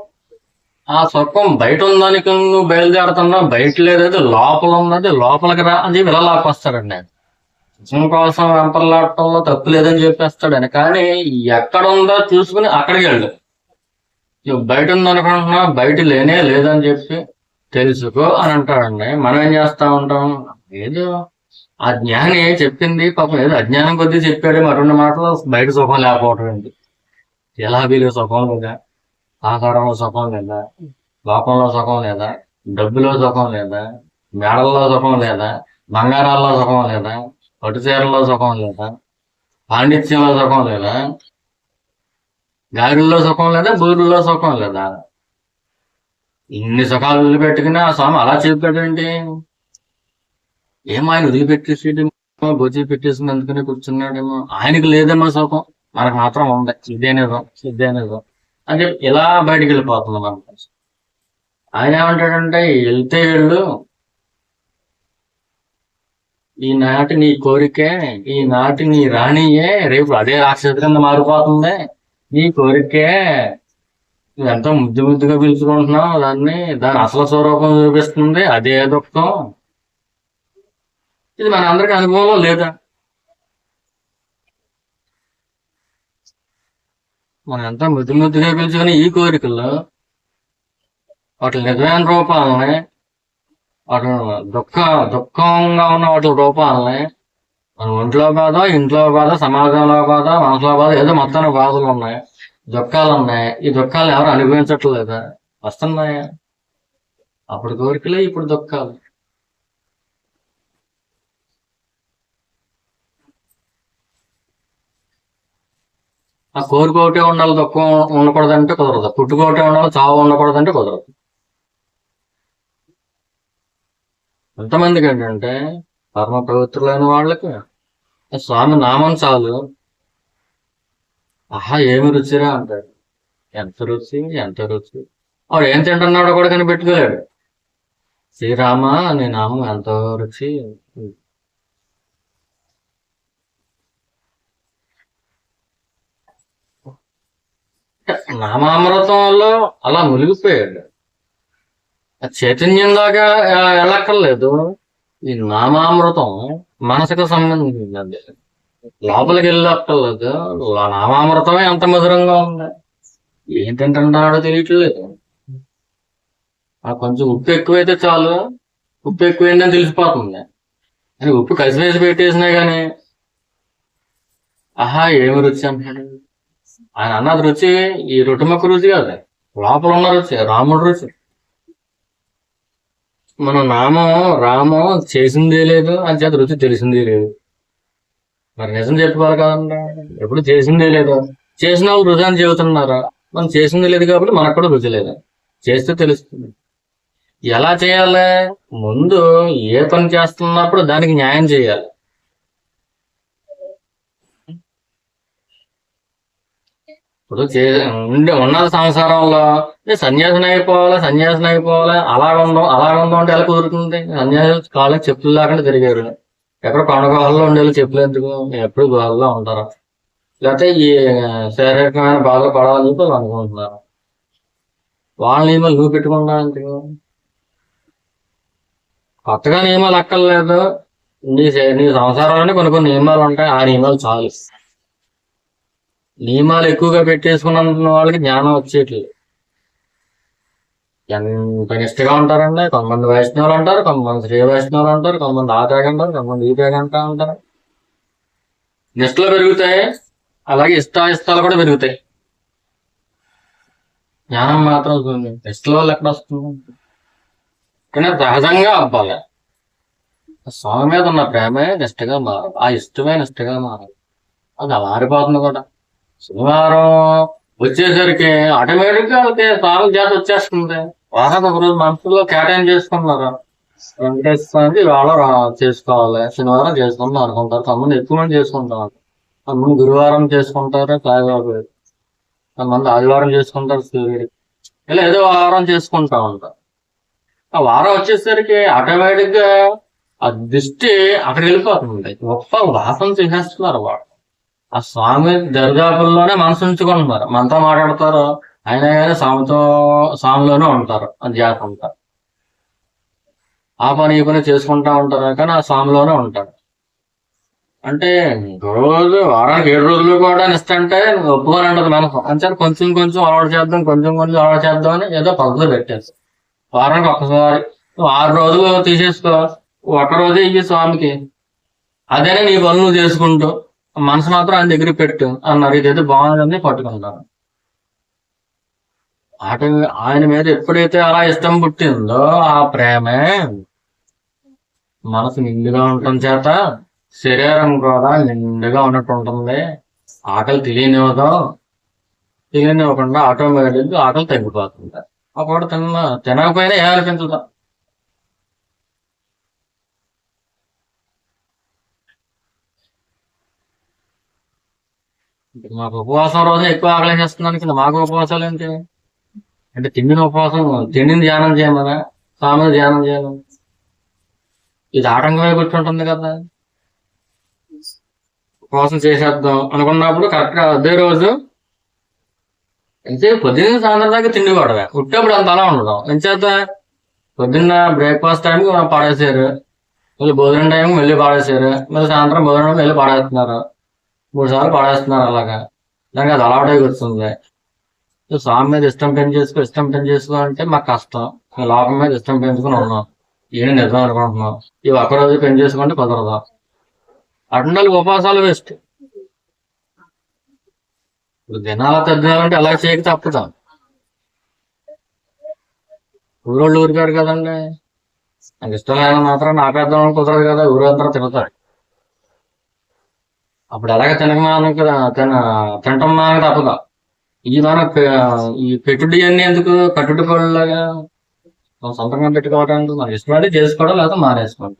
ఆ సుఖం బయట ఉందని నువ్వు బయలుదేరుతున్నావు, బయట లేదైతే లోపల ఉన్నది, లోపలికి రా అది ఇలా లాక్కొస్తాడండి. సుఖం కోసం వెంపర్లాడటంలో తప్పు లేదని చెప్పేస్తాడని. కానీ ఎక్కడ ఉందో చూసుకుని అక్కడికి వెళ్ళు. నువ్వు బయట ఉందనుకుంటున్నా, బయట లేనే లేదని చెప్పి తెలుసుకో అని అంటాడండి. మనం ఏం చేస్తా ఉంటాం, ఏదో ఆ జ్ఞాని చెప్పింది పాపం, ఏదో అజ్ఞానం కొద్దీ చెప్పాడు మరొన్ని మాటలు. బయట సుఖం లేకపోవటం ఏంటి, ఎలాబీలో సుఖం లేదా, ఆహారంలో సుఖం లేదా, లోకంలో సుఖం లేదా, డబ్బులో సుఖం లేదా, మేడల్లో సుఖం లేదా, బంగారాల్లో సుఖం లేదా, పట్టుచీరల్లో సుఖం లేదా, పాండిత్యంలో సుఖం లేదా, గారుల్లో సుఖం లేదా, బూరుల్లో సుఖం లేదా. ఇన్ని సుఖాలు వదిలిపెట్టుకుని ఆ స్వామి అలా చెప్పాడండి. ఏమో ఆయన వదిలిపెట్టేసేమో, భోజీ పెట్టేసింది అందుకనే కూర్చున్నాడేమో. ఆయనకి లేదేమో సుఖం, మనకు మాత్రం ఉంది. సిద్ధేనేదో అని చెప్పి ఇలా బయటికి వెళ్ళిపోతుంది మనం. ఆయన ఏమంటాడంటే, వెళ్తే వెళ్ళు, ఈనాటి నీ కోరికే, ఈనాటి నీ రాణియే రేపు అదే రాక్షస కింద మారిపోతుంది. నీ కోరికే ఎంతో ముద్దుగా పిలుచుకుంటున్నావు దాన్ని, దాని అసలు స్వరూపం చూపిస్తుంది, అదే దుఃఖం. ఇది మన అందరికి అనుభవంలో లేదా? మనం ఎంత ముద్దుగా పిలుచుకుని ఈ కోరికల్లో వాటి నిజమైన రూపాలని, వాటి దుఃఖంగా ఉన్న వాటి రూపాలని, మన ఒంట్లో బాధ, ఇంట్లో బాధ, సమాజంలో బాధ, మనసులో బాధ, ఏదో మొత్తానికి బాధలు ఉన్నాయి, దుఃఖాలు ఉన్నాయి. ఈ దుఃఖాలు ఎవరు అనుభవించట్లేదా? వస్తున్నాయా? అప్పుడు కోరికలే, ఇప్పుడు దుఃఖాలు. ఆ కోరికోటే ఉండాలి, దుఃఖం ఉండకూడదంటే కుదరదు. పుట్టుకోటే ఉండాలి, చావు ఉండకూడదంటే కుదరదు. ఎంతమందికి ఏంటంటే పరమ పవిత్రులైన వాళ్ళకి స్వామి నామం చాలు, ఆహా ఏమి రుచిరా అంటాడు. ఎంత రుచి, ఎంత రుచి. వాడు ఏం తింటున్నాడో కూడా కనిపెట్టుకోలేడు. శ్రీరామ నీ నామం ఎంతో రుచి. నామామృతంలో అలా మునిగిపోయాడు. ఆ చైతన్యం దాకా వెళ్ళక్కర్లేదు. ఈ నామామృతం మనసుకు సంబంధించింది, లోపలికి వెళ్ళక్కర్లేదు. నామామృతమే ఎంత మధురంగా ఉంది. ఏం తింటున్నాడో తెలియట్లేదు. ఆ కొంచెం ఉప్పు ఎక్కువైతే చాలు, ఉప్పు ఎక్కువైందని తెలిసిపోతుంది. అని ఉప్పు కసివేసి పెట్టేసినా గానీ ఆహా ఏమి రుచి అంటాడు. ఆయన అన్నది రుచి ఈ రొట్టె మొక్క రుచి కాదు, లోపల ఉన్న రుచి, రాముడు రుచి. మన నామం రామం చేసిందే లేదు, అని చేత రుచి తెలిసిందే లేదు. మరి నిజం చెప్పుకోవాలి కదండి. ఎప్పుడు చేసిందే లేదు, చేసిన వాళ్ళు రుచి అని చెబుతున్నారా? మనం చేసింది లేదు కాబట్టి మనకు కూడా రుచి లేదు. చేస్తే తెలుస్తుంది. ఎలా చేయాలి? ముందు ఏ పని చేస్తున్నప్పుడు దానికి న్యాయం చేయాలి. ఇప్పుడు ఉన్నది సంసారంలో సన్యాసం అయిపోవాలి అలాగుందాం అంటే ఎలా కుదురుతుంది? సన్యాసం కాలేజ్ చెప్పులు లేకుండా తిరిగారు. ఎక్కడ కొండగోహల్లో ఉండేది చెప్పులు ఎందుకు? ఎప్పుడు గోహల్లో ఉంటారు. లేకపోతే ఈ శారీరకమైన బాధలు పడాలని చెప్పి వాళ్ళు అనుకుంటున్నారు. వాళ్ళ నియమాలు నువ్వు పెట్టుకుంటా అంటే కొత్తగా నియమాలు అక్కర్లేదు. నీ సంసారంలోనే కొన్ని నియమాలు ఉంటాయి, ఆ నియమాలు చాలు. నియమాలు ఎక్కువగా పెట్టేసుకున్న వాళ్ళకి జ్ఞానం వచ్చేట్లేదు. ఎంత నిష్ఠగా ఉంటారండి. కొంతమంది వైష్ణవులు అంటారు, కొంతమంది శ్రీ వైష్ణవులు అంటారు, కొంతమంది ఆ తేగ అంటారు, కొంతమంది ఈ తేగ అంటా ఉంటారు. నిష్ఠలో పెరుగుతాయి, అలాగే ఇష్టాలు కూడా పెరుగుతాయి. జ్ఞానం మాత్రం ఇష్టల వల్ల ఎక్కడ వస్తుంది? కానీ సహజంగా అవ్వాలి. స్వామి మీద ఉన్న ప్రేమే నిష్టగా మారాలి, ఆ ఇష్టమే నిష్టగా మారాలి. అది మారిపోతుంది కూడా. శనివారం వచ్చేసరికి ఆటోమేటిక్ గా స్వామి జాతి వచ్చేస్తుంది. వారానికి ఒక రోజు మనసులో కేటాయింపు చేసుకున్నారు. వెంకటేశ్వర స్వామికి ఇవాళ చేసుకోవాలి, శనివారం చేసుకుంటాం అనుకుంటారు. కొంతమంది ఎక్కువ మంది చేసుకుంటారు. కొంతమంది గురువారం చేసుకుంటారు సాయిబాబు, కొంతమంది ఆదివారం చేసుకుంటారు సూర్యుడికి, ఇలా ఏదో వారం చేసుకుంటా ఉంటారు. ఆ వారం వచ్చేసరికి ఆటోమేటిక్ గా ఆ దృష్టి అక్కడికి వెళ్ళిపోతుంది. గొప్ప వాసన చేసేస్తున్నారు వాడు. ఆ స్వామి దరిదాపుల్లోనే మనసు ఉంచుకుంటున్నారు. మనతో మాట్లాడతారు, అయినా కానీ స్వామిలోనే ఉంటారు, అది ధ్యాస ఉంటారు. ఆ పని ఈ పని చేసుకుంటా ఉంటారు కానీ ఆ స్వామిలోనే ఉంటారు. అంటే రోజు వారానికి 7 రోజులు కూడా ఇస్తంటే ఒప్పుకొని ఉండదు మనసు. అంటే కొంచెం కొంచెం అలవాటు చేద్దాం, కొంచెం కొంచెం అలవాటు చేద్దాం అని ఏదో పద్ధతి పెట్టేసి వారానికి ఒక్కసారి 6 రోజులు తీసేసుకో, ఒక్క రోజే ఇవి స్వామికి, అదేనే నీ పనులు నువ్వు చేసుకుంటూ మనసు మాత్రం ఆయన దగ్గర పెట్టు అన్నారు. ఇదైతే బాగుందని పట్టుకుంటారు. ఆయన మీద ఎప్పుడైతే అలా ఇష్టం పుట్టిందో ఆ ప్రేమే మనసు నిండుగా ఉండటం చేత శరీరం కూడా నిండుగా ఉన్నట్టు ఉంటుంది. ఆకలి తెలియనివ్వకుండా ఆటోమేటిక్ ఆకలి తగ్గిపోతుంది. అప్పుడు తినకపోయినా ఏమనిపించదు. మాకు ఉపవాసం రోజు ఎక్కువ ఆకలి చేస్తున్నాను కింద మాకు ఉపవాసాలు ఏంటి అంటే తిండిని ధ్యానం చేయమనా, స్వామిని ధ్యానం చేయను, ఇది ఆటంకమే కూర్చుంటుంది కదా. ఉపవాసం చేసేద్దాం అనుకున్నప్పుడు కరెక్ట్ గా అదే రోజు అయితే పొద్దున్న సాయంత్రం దాకా తిండి పడవే, ఉట్టేప్పుడు అంత అలా ఉండడం. ఎంచేత పొద్దున్న బ్రేక్ఫాస్ట్ టైంకి పాడేసారు, మళ్ళీ భోజనం టైంకి మళ్ళీ పాడేసారు, మళ్ళీ సాయంత్రం భోజనం మళ్ళీ పాడేస్తున్నారు, 3 సార్లు పాడేస్తున్నారు. అలాగా దానికి అది అలవాటు వస్తుంది. స్వామి మీద ఇష్టం పెంచేసుకో అంటే మాకు కష్టం. లోకం మీద ఇష్టం పెంచుకుని ఉన్నాం, ఏం నిజం అనుకుంటున్నాం. ఇవి ఒక్కరోజు పెంచేసుకుంటే కుదరదు. అటుండాలి ఉపవాసాలు వేస్ట్. ఇప్పుడు దినాల తగ్గాలంటే అలా చేయక తప్పుతాం. ఊరోళ్ళు ఊరికాడు కదండి, నాకు ఇష్టం లేని మాత్రం నాపేద్దాం కుదరదు కదా, ఊరంతా తిడతాడు. అప్పుడు ఎలాగ తినటం మానక తప్పదా. ఈ పెట్టుడి అన్ని ఎందుకు, కట్టుడు కోళ్ళలాగా సొంతంగా పెట్టుకోవడానికి మనకి ఇష్టపడి చేసుకోవడం, లేకపోతే మానేసుకోవడం.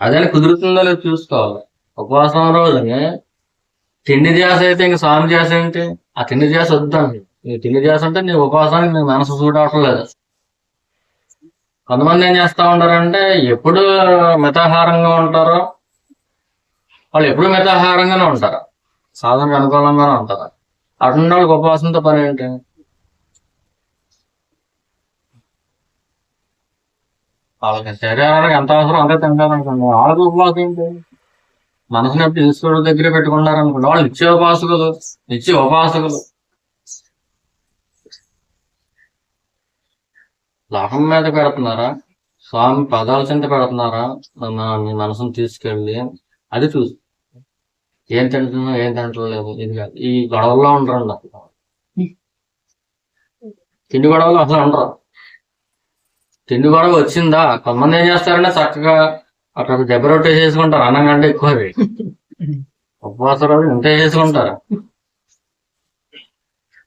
అదే కుదురుతుందో లేదో చూసుకోవాలి. ఉపవాసం రోజుని తిండి ధ్యాస అయితే ఇంక స్వామి ధ్యాస ఏంటి? ఆ తిండి ధ్యాస వద్దండి. నీ తిండి ధ్యాస అంటే నీ ఉపవాసానికి నీ మనసు చూడటం లేదు. కొంతమంది ఏం చేస్తా ఉంటారంటే ఎప్పుడు మితాహారంగా ఉంటారో వాళ్ళు ఎప్పుడు మితాహారంగానే ఉంటారు, సాధనకు అనుకూలంగానే ఉంటారు. అటువంటి వాళ్ళకి ఉపవాసంతో పని ఏంటి? వాళ్ళకి శరీరానికి ఎంత అవసరం అంతే తింటారనుకోండి, వాళ్ళకి ఉపవాసం ఏంటి? మనసుని ఎప్పుడు ఈశ్వరుడు దగ్గర పెట్టుకున్నారనుకోండి, వాళ్ళు నిత్య ఉపాసకులు. లోకం మీద పెడుతున్నారా, స్వామి పదాల చింత పెడుతున్నారా? మీ మనసును తీసుకెళ్ళి అది చూసి ఏం తింటున్నా ఏం తింటలేదు, ఇది కాదు. ఈ గొడవల్లో ఉండరండి, తిండి గొడవలు అసలు ఉండరు. తిండి గొడవ వచ్చిందా కొంతమంది ఏం చేస్తారంటే చక్కగా అక్కడ దెబ్బ రొట్టె చేసుకుంటారు, అన్నం కంటే ఎక్కువ. ఉపవాస రోజు ఇంత చేసుకుంటారు.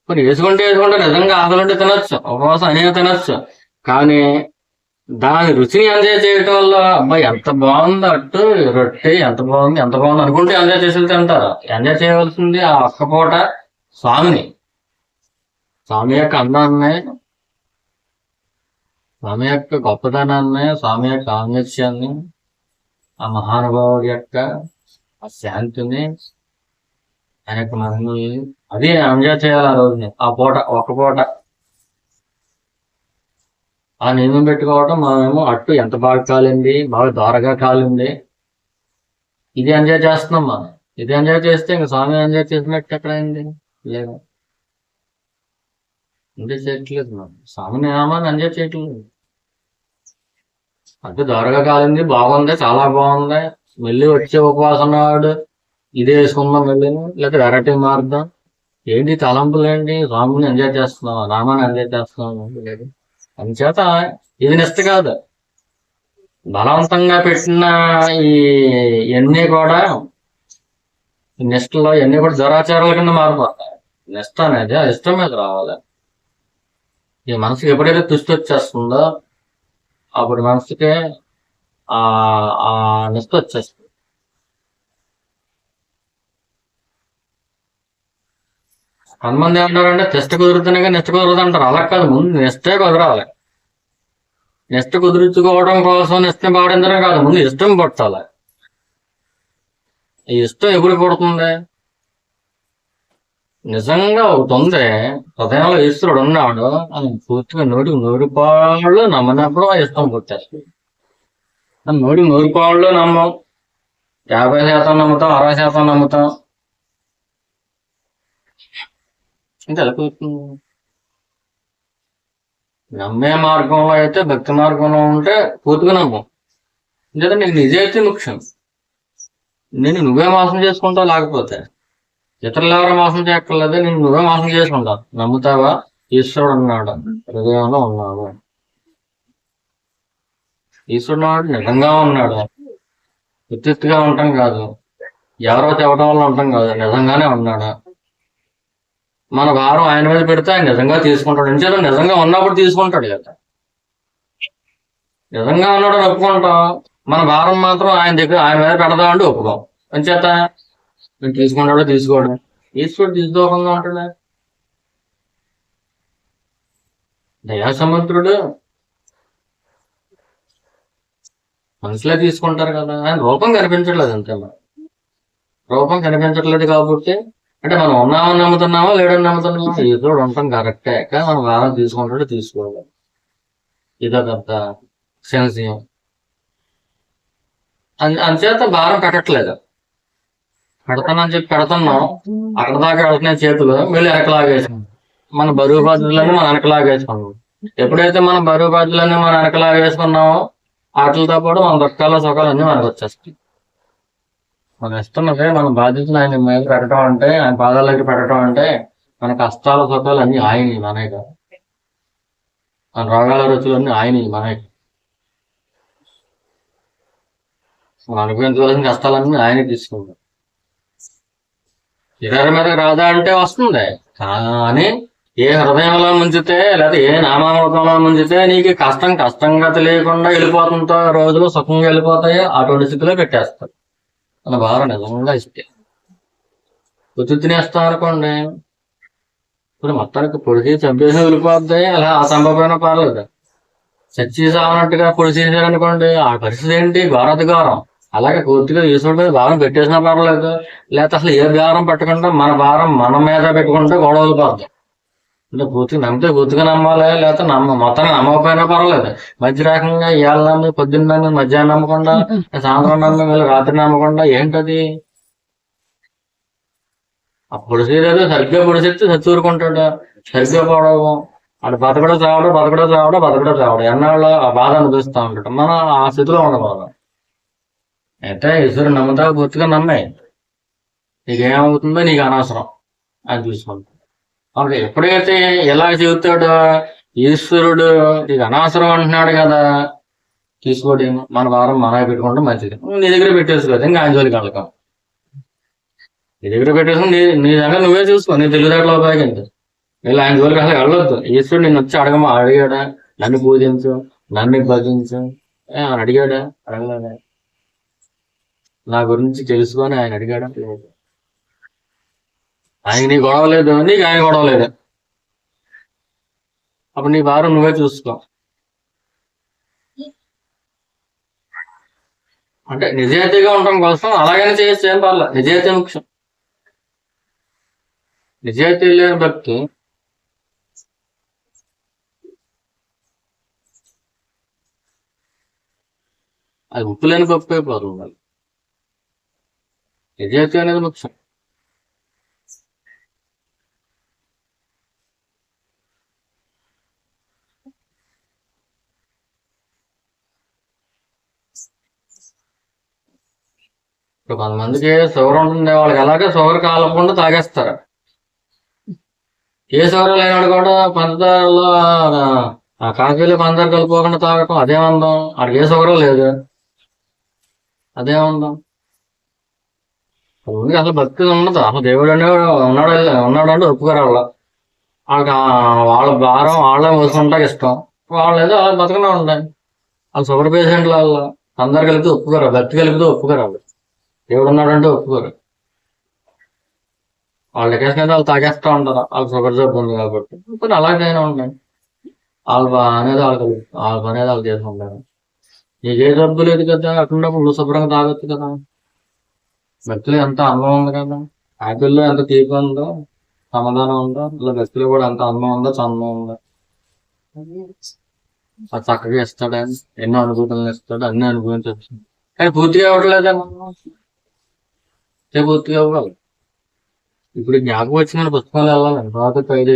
మరి వేసుకుంటే నిజంగా ఆకలి ఉంటే తినొచ్చు, ఉపవాసం అనేవి తినొచ్చు. కానీ దాని రుచిని ఎంజాయ్ చేయటం వల్ల అబ్బాయి ఎంత బాగుంది, అట్టు రొట్టె ఎంత బాగుంది అనుకుంటే ఎంజాయ్ చేసి తింటారు. ఎంజాయ్ చేయవలసింది ఆ ఒక్క పూట స్వామిని, స్వామి యొక్క అందాన్ని, స్వామి యొక్క గొప్పతనాన్ని, స్వామి యొక్క ఔన్నత్యాన్ని, ఆ మహానుభావుడి యొక్క ఆ శాంతిని, ఆయన యొక్క మహిమని అది ఎంజాయ్ చేయాలి ఆ రోజుని, ఆ పూట ఒక్క పూట. ఆ నియమం పెట్టుకోవటం, మనమేమో అట్టు ఎంత బాగా కాలింది, బాగా దోరగా కాలింది, ఇది ఎంజాయ్ చేస్తున్నాం మనం. ఇది ఎంజాయ్ చేస్తే ఇంక స్వామి ఎంజాయ్ చేసినట్టు ఎక్కడైంది? లేదు, ఎంజాయ్ చేయట్లేదు మనం, స్వామి నియమాన్ని ఎంజాయ్ చేయట్లేదు. అట్టు దోరగా కాలింది, బాగుంది, చాలా బాగుంది, మళ్ళీ వచ్చే ఉపవాసం నాడు ఇదే వేసుకుందాం వెళ్ళాను, లేకపోతే వెరైటీ మారుద్దాం. ఏంటి తలంపులు, ఏంటి రాముని ఎంజాయ్ చేస్తున్నాం, రామాన్ని ఎంజాయ్ చేస్తున్నాం లేదు. అందుచేత ఇది నిష్ట కాదు. బలవంతంగా పెట్టిన ఈ ఇవన్నీ కూడా, ఈ నిష్టలో ఇవన్నీ కూడా దురాచారాల కింద మారిపోతాయి. నిష్ట అనేది ఆ ఇష్టం మీద రావాలి. ఈ మనసుకి ఎప్పుడైతే తుష్టి వచ్చేస్తుందో అప్పుడు మనసుకి ఆ ఆ నిష్ట వచ్చేస్తుంది. కొంతమంది ఏమంటారంటే నిష్ట కుదురుతున్నాగా నిష్ట కుదరదు అంటారు. అలా కాదు, ముందు నిష్టే కుదరాలి. నిష్ట కుదుర్చుకోవడం కోసం నిష్టం పాటించడం కాదు, ముందు ఇష్టం పుట్టాలి. ఈ ఇష్టం ఎప్పుడు పుడుతుంది? నిజంగా ఒకటి ఉంది, హృదయంలో ఈశ్వరుడు ఉన్నాడు అని పూర్తిగా నూటికి నూరు పాళ్ళు నమ్మనప్పుడు ఆ ఇష్టం పుట్టేస్తుంది. నూటికి నూరు పాళ్ళు నమ్మం, 50% నమ్ముతాం, 60% నమ్ముతాం. ఇంకా ఎలా కుదురుతుంది? నమ్మే మార్గంలో అయితే, భక్తి మార్గంలో ఉంటే పూర్తిగా నమ్మం. లేదా నీకు నిజాయితీ ముఖ్యం. నేను నువ్వే మోసం చేసుకుంటావు, లేకపోతే ఇతరులు ఎవరు మోసం చేయక్కర్లేదు, నేను నువ్వే మోసం చేసుకుంటావు. నమ్ముతావా? ఈశ్వరుడు ఉన్నాడు, హృదయంలో ఉన్నాడు. ఈశ్వరుడు ఉన్నాడు, నిజంగా ఉన్నాడు. ఉత్తిగా ఉండటం కాదు, ఎవరో చెప్పడం వల్ల ఉండటం కాదు, నిజంగానే ఉన్నాడు. మన భారం ఆయన మీద పెడితే ఆయన నిజంగా తీసుకుంటాడు. ఎంచేత నిజంగా ఉన్నప్పుడు తీసుకుంటాడు కదా. నిజంగా ఉన్నాడు అని ఒప్పుకుంటాం, మన భారం మాత్రం ఆయన దగ్గర ఆయన మీద పెడదామంటే ఒప్పుకోం. ఎంచేత నేను తీసుకుంటాడో తీసుకోడు, ఈశ్వరుడు తీసుకోకుండా ఉంటాడు. దయాసముద్రుడు, మనుషులే తీసుకుంటారు కదా. ఆయన రూపం కనిపించట్లేదు అంతే. మరి రూపం కనిపించట్లేదు కాబట్టి, అంటే మనం ఉన్నామని నమ్ముతున్నామా లేడని నమ్ముతున్నామా? ఈశ్వరుడు ఉండటం కరెక్టే, కానీ మనం భారం తీసుకుంటాడు తీసుకోవాలి. ఇదో పెద్ద సెన్సియం. అంచేత భారం పెట్టట్లేదు. పెడతానని చెప్పి పెడుతున్నాం, అక్కడ దాకా వెళ్తున్నాయి చేతులు, మళ్ళీ వెనకలాగేసాం. మన బరువు బాధ్యతలన్నీ మన వెనకలాగేసుకున్నాం. ఎప్పుడైతే మనం బరువు బాధ్యతలన్నీ మన వెనకలాగేసుకున్నామో వాటితో పాటు మన దుఃఖాల సుఖాలు అన్నీ మనకు వచ్చేస్తాయి. మన ఇస్తున్నదే మన బాధ్యతలు ఆయన మీద పెట్టడం అంటే, ఆయన పాదాల దగ్గర పెట్టడం అంటే, మన కష్టాల సుఖాలు అన్ని ఆయనవి, మనమే కాదు. మన రోగాల రుచులన్నీ ఆయనవి, మనమే. మనం అనుభవించవలసిన కష్టాలన్నీ ఆయనే తీసుకుంటాం. ఇతరుల మీద రాదా అంటే వస్తుంది, కానీ ఏ హృదయంలో ముంచితే, లేకపోతే ఏ నామామృతంలో ముంచితే నీకు కష్టం కష్టంగా తెలియకుండా వెళ్ళిపోతుందో రోజులు సుఖంగా వెళ్ళిపోతాయో అటువంటి స్థితిలో పెట్టేస్తారు. మన భారం నిజంగా ఇస్తే ఉత్తి తినేస్తాం అనుకోండి, ఇప్పుడు మొత్తానికి పొడిచి చంపేసి వెళ్ళిపోద్ది. అలా ఆ చంపపోయినా పర్లేదు, చచ్చి సావనట్టుగా పొడి చేసాడు అనుకోండి, ఆ పరిస్థితి ఏంటి? ఘోరాతి ఘోరం. అలాగే పూర్తిగా ఈశ్వరుడి మీద భారం పెట్టేసినా పర్లేదు, లేకపోతే అసలు ఏ భారం పెట్టకుండా మన భారం మన మీద పెట్టుకుంటే గొడవలు పడతాయి. అంటే పూర్తిగా నమ్మితే పూర్తిగా నమ్మాలి, లేకపోతే మొత్తాన్ని నమ్మకపోయినా పర్వాలేదు. మధ్య రకంగా ఇవాళ నమ్మి పొద్దున్న నమ్మి మధ్యాహ్నం నమ్మకుండా, సాయంత్రం నమ్మి మళ్ళీ రాత్రి నమ్మకుండా ఏంటది? ఆ పొడిసేదేదో సరిగ్గా పొడిసేస్తే చచ్చూరుకుంటాడు, సరిగ్గా పోవడం. అటు బతకడం చావడం, బతకడం చావడం, బతకడం చావడం, ఎన్నాళ్ళు ఆ బాధ అనిపిస్తూ ఉంటాడు. మనం ఆ స్థితిలో ఉండకూడదు. అయితే ఈశ్వరుడు నమ్ముతా, పూర్తిగా నమ్మే, నీకేమవుతుందో నీకు అనవసరం అని చూసుకుంటా. ఓకే, ఎప్పుడైతే ఎలా చెబుతాడో ఈశ్వరుడు నీకు అనవసరం అంటున్నాడు కదా, తీసుకోండి, మన వారం మనమే పెట్టుకుంటే మంచిది. నీ దగ్గర పెట్టేసుకోదు, ఇంకా ఆయన జోలికి వెళ్ళకం. నీ దగ్గర పెట్టేసుకుని నీ దగ్గర నువ్వే చూసుకో, నీ తెలివితేటలో ఉపయోగించు. వీళ్ళు ఆయన జోలికి అసలు వెళ్ళొద్దు. ఈశ్వరుడు నిన్ను వచ్చి అడిగాడా? నన్ను పూజించు, నన్ను భజించు అని అడిగాడా? అడగలేదా? నా గురించి తెలుసుకొని ఆయన అడిగాడా? లేదు. ఆయన నీ గొడవ లేదు, నీకు ఆయన గొడవ లేదు. అప్పుడు నీ భారం నువ్వే చూసుకో. అంటే నిజాయితీగా ఉండటం కోసం అలాగనే చేయొచ్చు, ఏం పర్లేదు. నిజాయితీ ముఖ్యం. నిజాయితీ లేని భక్తి అది ఉప్పు లేని పప్పు అయిపోతుంది. నిజాయితీ అనేది ముఖ్యం. ఇప్పుడు కొంతమందికి షుగర్ ఉంటుంది, వాళ్ళకి అలాగే షుగర్ కాలకుండా తాగేస్తారు. ఏ షుగర్ లేనివాడు కూడా పంచదారలో కాఫీలో పంచదార కలుపుకోకుండా తాగటం అదేమందం, వాడికి ఏ షుగర్ లేదు, అదేమందం. ఉంది అసలు భక్తి ఉండదు, అసలు దేవుడు అనేవాడు ఉన్నాడంటే ఒప్పుకోరు వాళ్ళకి వాళ్ళ భారం వాళ్ళే మోసుకుంటాకి ఇష్టం. వాళ్ళు ఏదో అలా బతకనే ఉంటాయి. వాళ్ళు షుగర్ పేషెంట్లు వాళ్ళు అందరు కలిపితే ఒప్పుకోరు, భక్తి కలిపితే ఒప్పుకోరు. వాళ్ళు దేవుడు ఉన్నాడంటే ఒప్పుకోరు. వాళ్ళ లెక్కేసిన వాళ్ళు తాగేస్తూ ఉంటారు, వాళ్ళకి షుగర్ జబ్బు ఉంది కాబట్టి. కొన్ని అలాగైనా ఉంటాయి. అనేది వాళ్ళ పని అనేది వాళ్ళు చేసుకుంటారు. నీకు ఏ జబ్బు లేదు కదా, అట్లున్నప్పుడు నువ్వు శుభ్రంగా తాగొచ్చు కదా. భక్తిలో ఎంత అందం ఉంది కదా, ఆపిల్లో ఎంత తీపి ఉందో సమాధానం ఉందో, ఇలా భక్తిలో కూడా ఎంత అందం ఉందో చందం ఉందో. అది చక్కగా ఇస్తాడు, ఎన్నో అనుభూతులను ఇస్తాడు, అన్ని అనుభవించవచ్చు. కానీ పూర్తిగా ఇవ్వట్లేదేమో, పూర్తిగా ఇవ్వాలి. ఇప్పుడు జ్ఞాపకం వచ్చిన పుస్తకాలు వెళ్ళాలండి, తర్వాత ఖైదు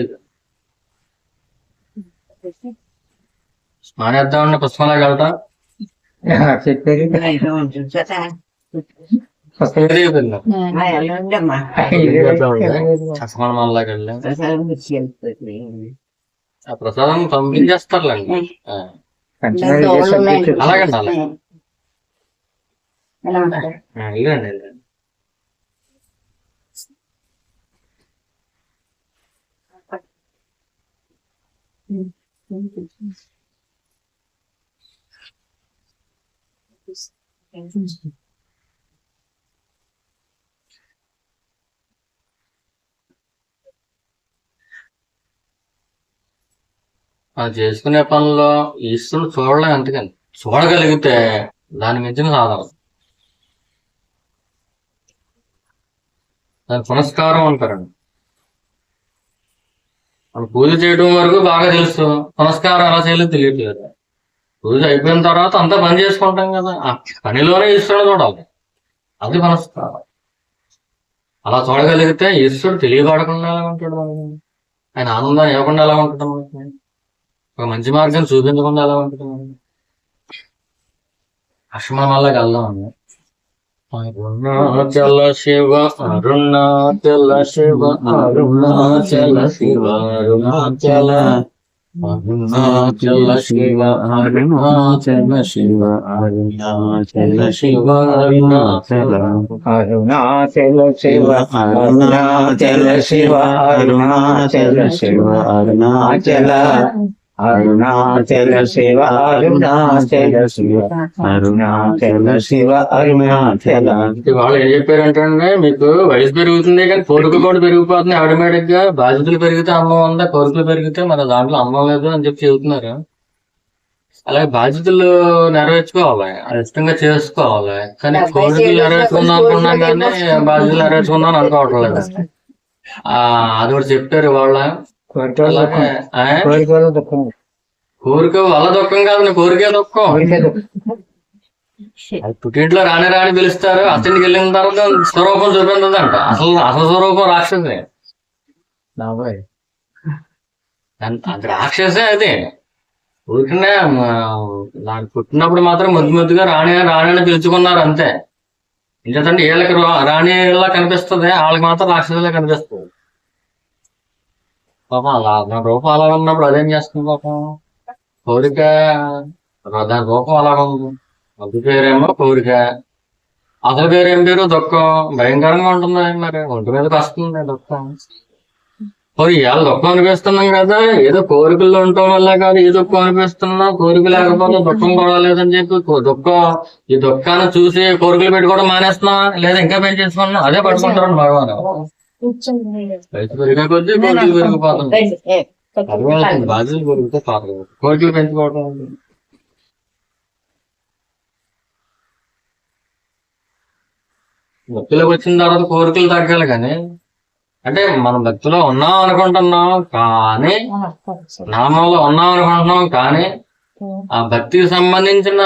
మానేద్దామన్న పుస్తకాలకు వెళ్తా ఆ ప్రసాదం పంపించేస్తారులేండి. అలాగండి అలాగే వెళ్ళండి. మనం చేసుకునే పనుల్లో ఈశ్వరుడు చూడలేం, ఎందుకని చూడగలిగితే దాని మించిన సాధన. దాని పునస్కారం అంటారండి. మనం పూజ చేయడం వరకు బాగా తెలుసు, పునస్కారం ఎలా చేయాలో తెలియట్లేదు. పూజ అయిపోయిన తర్వాత అంతా పని చేసుకుంటాం కదా, ఆ పనిలోనే ఈశ్వరుడు చూడాలి, అది పునస్కారం. అలా చూడగలిగితే ఈశ్వరుడు తెలియబడకుండా ఎలా ఉంటాడు మనకి, ఆయన ఆనందాన్ని ఇవ్వకుండా ఎలా ఉంటాడు మనకి, ఒక మంచి మార్గం చూపించకుండా ఎలా ఉంటుంది మనకి. అశ్వమాలకి వెళ్దాం. అరుణాచల శివ అరుణాచల శివ అరుణాచల శివ అరుణాచల అరుణాచల శివ అరుణాచల శివ అరుణాచల శివ అరుణాచల అరుణాచల శివ అరుణాచల శివ అరుణాచల శివ అరుణాచల అరుణాచల శివ అరుణాచల శివ అరుణాచల శివ అరుణాచల. వాళ్ళు ఏం చెప్పారంటే, మీకు వయసు పెరుగుతుంది కానీ కోరికలు కూడా పెరిగిపోతుంది ఆటోమేటిక్ గా. బాధ్యతలు పెరిగితే అన్నం ఉందా, కోరికలు పెరిగితే మరి దాంట్లో అన్నం లేదు అని చెప్పి చెబుతున్నారు. అలాగే బాధ్యతలు నెరవేర్చుకోవాలి, ఇష్టంగా చేసుకోవాలి. కానీ కోరికలు నెరవేర్చుకుందాం అనుకున్నాం కానీ బాధ్యతలు నెరవేర్చుకుందాం అనుకోవట్లేదు. అది కూడా చెప్పారు వాళ్ళ. కోరిక వాళ్ళ దుఃఖం కాదు, కోరికే దుఃఖం. పుట్టింట్లో రాని రాని పిలుస్తారు, అతనికి వెళ్ళిన తర్వాత స్వరూపం చూపించదంట. అసలు స్వరూపం రాక్షసే, అది రాక్షసే. అది ఊరికనే దాన్ని పుట్టినప్పుడు మాత్రం ముద్దు ముద్దుగా రాణి రాణి పిలుచుకున్నారు అంతే. ఎందుకంటే వీళ్ళకి రాణిలా కనిపిస్తుంది, వాళ్ళకి మాత్రం రాక్షసులా కనిపిస్తుంది. పాపం అలా దాని రూపం అలా ఉన్నప్పుడు అదేం చేస్తుంది పాపం. కోరిక దాని రూపం అలా ఉంది, అది పేరేమో కోరిక, అసలు పేరేం పేరు దుఃఖం. భయంకరంగా ఉంటుంది మరి, ఒంటి మీదకి వస్తుంది దుఃఖం. ఇవాళ దుఃఖం అనిపిస్తున్నాం కదా, ఏదో కోరికల్లో ఉండటం వల్ల కాదు ఈ దుఃఖం అనిపిస్తున్నాం. కోరిక లేకపోతే దుఃఖం కూడా లేదని చెప్పి ఈ దుఃఖాన్ని చూసి కోరికలు పెట్టుకోవడం మానేస్తున్నాం, లేదా ఇంకా పెంచేసుకున్నాం, అదే పట్టుకుంటారు భగవాన్. వయసు పెరిగే కొద్దీ కోరికలు పెరిగిపోతున్నాయి, బాధ్యతలు పెరిగితే కోరికలు పెంచుకోవడం. భక్తిలోకి వచ్చిన తర్వాత కోరికలు తగ్గాలి. కానీ అంటే మనం భక్తిలో ఉన్నాం అనుకుంటున్నాం కానీ, నామంలో ఉన్నాం అనుకుంటున్నాం కానీ, ఆ భక్తికి సంబంధించిన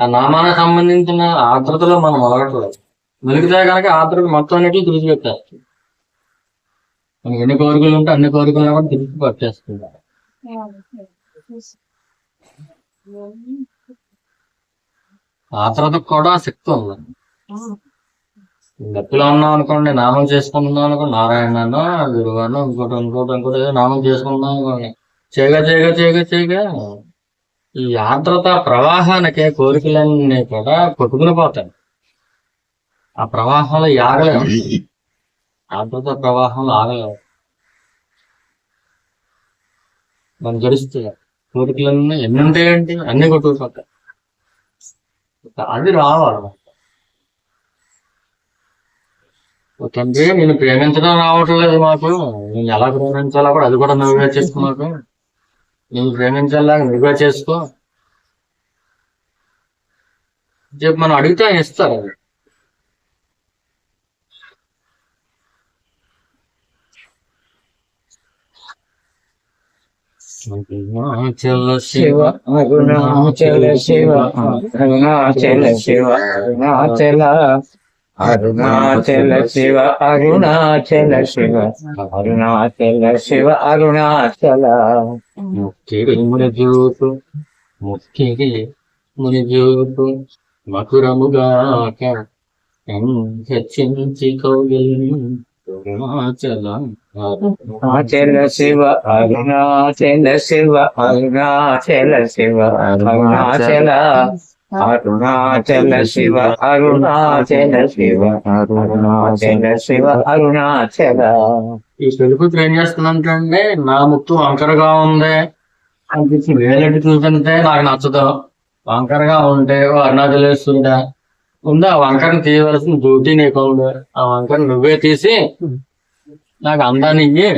ఆ నామానికి సంబంధించిన ఆత్రతలో మనం మొలగట్లేదు. వెలిగితే కనుక ఆత్రత మొత్తం అన్నిటిని తుడిచిపెట్టేస్తుంది. మనకి ఎన్ని కోరికలు ఉంటే అన్ని కోరికలు కూడా తిరిగి పట్టేస్తుంది. ఆత్రతకు కూడా శక్తి ఉంది. భక్తిలో ఉన్నాం అనుకోండి, నామం చేసుకుంటున్నాం అనుకోండి, నారాయణనో గురువానో ఇంకోటి ఏదో నామం చేసుకుంటున్నాం అనుకోండి, చేయగా ఈ ఆర్ద్రత ప్రవాహానికి కోరికలన్నీ కూడా కొట్టుకుని పోతాయి. ఆ ప్రవాహంలో ఆగలేము, ఆర్ద్రత ప్రవాహంలో ఆగలేము, మనం గడుస్తుంది. కోరికలన్నీ ఎన్ని ఉంటాయండి, అన్ని కొట్టుకుపోతాయి. అది రావాలి. తండ్రి నేను ప్రేమించడం రావట్లేదు మాకు, నేను ఎలా ప్రేమించాలో కూడా అది కూడా నువ్వుగా చేసుకో, మాకు నేను ప్రేమించాలా నువ్వుగా చేసుకో చెప్పి మనం అడిగితే ఆయన ఇస్తారు. అది అరుణాచల శివ అరుణాచల శివ అరుణాచల శివ అరుణాచల అరుణాచల శివ అరుణాచల శివ అరుణాచల శివ అరుణాచల ముక్కిడి మునిజూపు ముక్కిడి మునిజూపు మధురముగాక హెచ్చించి కౌగిలి అరుణాచలం అరుణాచల శివ అరుణాచల శివ అరుణాచల శివ అరుణాచల అరుణాచల శివ అరుణాచల శివ అరుణాచల శివ అరుణాచల. ఈ పెళ్లి ఏం చేస్తుందంటే, నా ముక్కు వంకరగా ఉంది అని చెప్పి వేలెట్టి చూపితే నాకు నచ్చదు. వంకరగా ఉంటే అరుణాచలేస్తుందా ఉందా, ఆ వంకరని తీయవలసిన డ్యూటీ నీకు ఉంది. ఆ వంకరని నువ్వే తీసి నాకు అందాన్ని ఇయ్యి,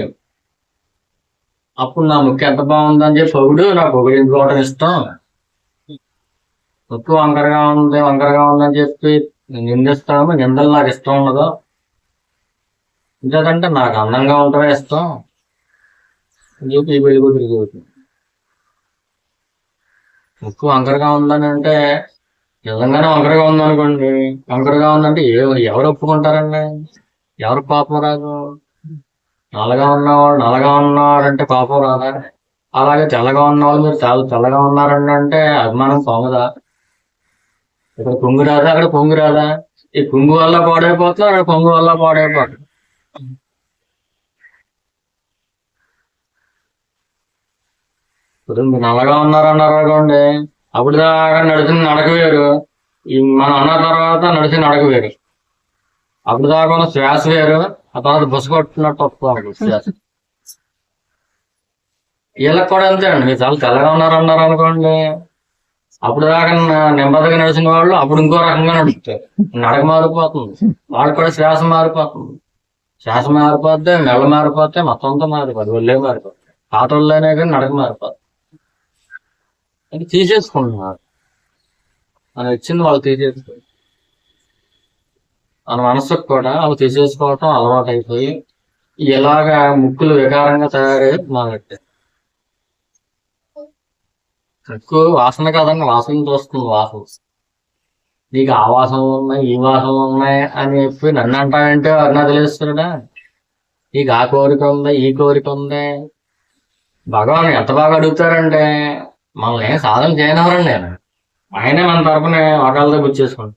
అప్పుడు నా ముక్కు ఎంత బాగుందని చెప్పి పొగుడు, నా పొగిడించుకోవడం ఇష్టం. ముక్కు వంకరగా ఉందని చెప్పి నిందిస్తాము, నిందలు నాకు ఇష్టం ఉండదు. ఇంకేదంటే నాకు అందంగా ఉండటమే ఇష్టం అని చెప్పి ఈ పెళ్లి కూతురు చెబుతుంది. ముక్కు వంకరగా ఉందని అంటే నిజంగానే వంకరగా ఉందనుకోండి, వంకరగా ఉందంటే ఎవరు ఒప్పుకుంటారండి, ఎవరు పాపం రాదు. నల్లగా ఉన్నారంటే పాపం రాదా? అలాగే తెల్లగా ఉన్నవాళ్ళు మీరు చాలా తెల్లగా ఉన్నారండి అంటే అభిమానం పొంగదా? ఇక్కడ పొంగు రాదా, అక్కడ పొంగు రాదా? ఈ పొంగు వల్ల పాడైపోతుంది, అక్కడ పొంగు వల్ల పాడైపోతుంది. ఇప్పుడు మీరు నల్లగా ఉన్నారన్నారు అనుకోండి, అప్పుడు దాకా నడిచిన నడక వేరు, ఈ మనం అన్న తర్వాత నడిచిన నడక వేరు. అప్పుడు దాకా ఉన్న శ్వాస వేరు, ఆ తర్వాత బుస కొట్టుకున్నట్టు వస్తుంది శ్వాస. వీళ్ళకి కూడా అంతే అండి, మీరు చాలా తెల్లగా ఉన్నారన్నారు అనుకోండి, అప్పుడు దాకా నెమ్మదిగా నడిచిన వాళ్ళు అప్పుడు ఇంకో రకంగా నడుపుతారు, నడక మారిపోతుంది, వాళ్ళు కూడా శ్వాస మారిపోతుంది. శ్వాస మారిపోతే నెల మారిపోతే మొత్తం అంతా మారిపోతుంది, ఒళ్ళే మారిపోతుంది. పాత ఒళ్ళైనా కానీ నడక మారిపోతుంది. అది తీసేసుకుంటున్నారు, మనం ఇచ్చింది వాళ్ళు తీసేసుకోవాలి. మన మనసుకు కూడా అవి తీసేసుకోవటం అలవాటు అయిపోయి ఇలాగా ముక్కులు వికారంగా తయారయ్యి మొదలెట్టారు. ముక్కు వాసన కాదండి, వాసన చూస్తుంది. వాసన నీకు ఆ వాసనలు ఉన్నాయి, ఈ వాసనలు ఉన్నాయి అని చెప్పి నన్ను అంటావంటే అరుణాచలేశ్వరుడా, నీకు ఆ కోరిక ఉంది, ఈ కోరిక ఉంది. భగవాన్ ఎంత బాగా అడుగుతారంటే, మనల్ని ఏం సాధన చేయనివ్వరండి. ఆయనే మన తరపున ఒకళ్ళతో గుర్చేసుకోండి.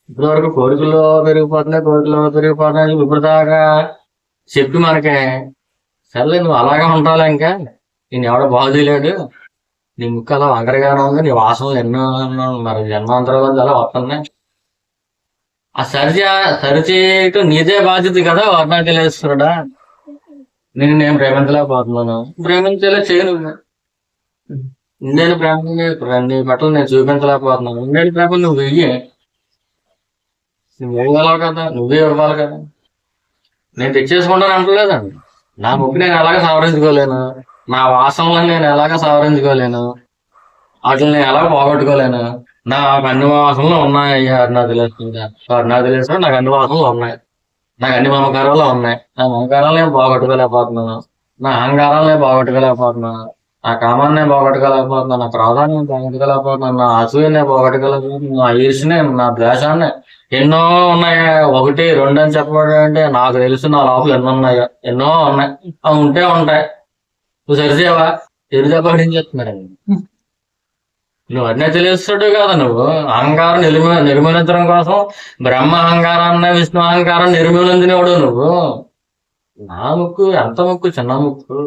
ఇప్పటి వరకు కోరికల్లో పెరిగిపోతున్నాయి ఇప్పుడు దాకా చెప్పి మనకి సర్లే నువ్వు అలాగే ఉంటావులే, ఇంకా నేను ఎవడో బాగు చేయలేడు, నీ ముక్క అలా వంకరగానే ఉంది, నీ వాసనలు ఎన్నో మరి జన్మాంతరాలు అలా వస్తున్నాయి. ఆ సరిచేయటం నీదే బాధ్యత కదా అరుణాచలేశ్వరుడా. నేను ప్రేమించలేకపోతున్నాను, చేయను. నేను ప్రేమ నీ బట్టలు నేను చూపించలేకపోతున్నాను, ఉండేది ప్రేమ నువ్వు వెయ్యి, నువ్వు ఇవ్వగలవు కదా, నువ్వే ఇవ్వాలి కదా. నేను తెచ్చేసుకుంటాను అంటలేదండి. నా ముక్కు నేను ఎలాగ సవరించుకోలేను, నా వాసనలను నేను ఎలాగ సవరించుకోలేను, వాటిని నేను ఎలా పోగొట్టుకోలేను. నాకు అన్ని వాసనలు ఉన్నాయి అరుణాచలేశ్వరుడు, నాకు అన్ని వాసనలు ఉన్నాయి, నాకు అన్ని మమకారాలు ఉన్నాయి. నా మమకారాలు నేను పోగొట్టుకోలేకపోతున్నాను, నా అహంకారాలు నేను పోగొట్టుకోలేకపోతున్నాను, నా కామాన్ని నేను పోగొట్టుకోలేకపోతున్నాను, నా క్రోధాన్ని నేను పోగొట్టుకోలేకపోతున్నాను, నా అసూయని పోగొట్టుకోలేకపోతున్నాను, నా ఈర్ష్ని, నా ద్వేషాన్ని. ఎన్నో ఉన్నాయి. ఒకటి రెండు అని చెప్పడం అంటే నాకు తెలుసు నా లోపల ఎన్నో ఉన్నాయో, ఎన్నో ఉన్నాయి. అవి ఉంటే ఉంటాయి. నువ్వు సరిచేవా? ఎరుదే పాటించేస్తున్నారండి. నువ్వు అరుణాచలేశ్వరుడు కదా నువ్వు. అహంకారం నిర్మూలించడం కోసం బ్రహ్మ అహంకారాన్ని విష్ణు అహంకారం నిర్మూలించినవాడు నువ్వు. నా ముక్కు ఎంత ముక్కు, చిన్న ముక్కు.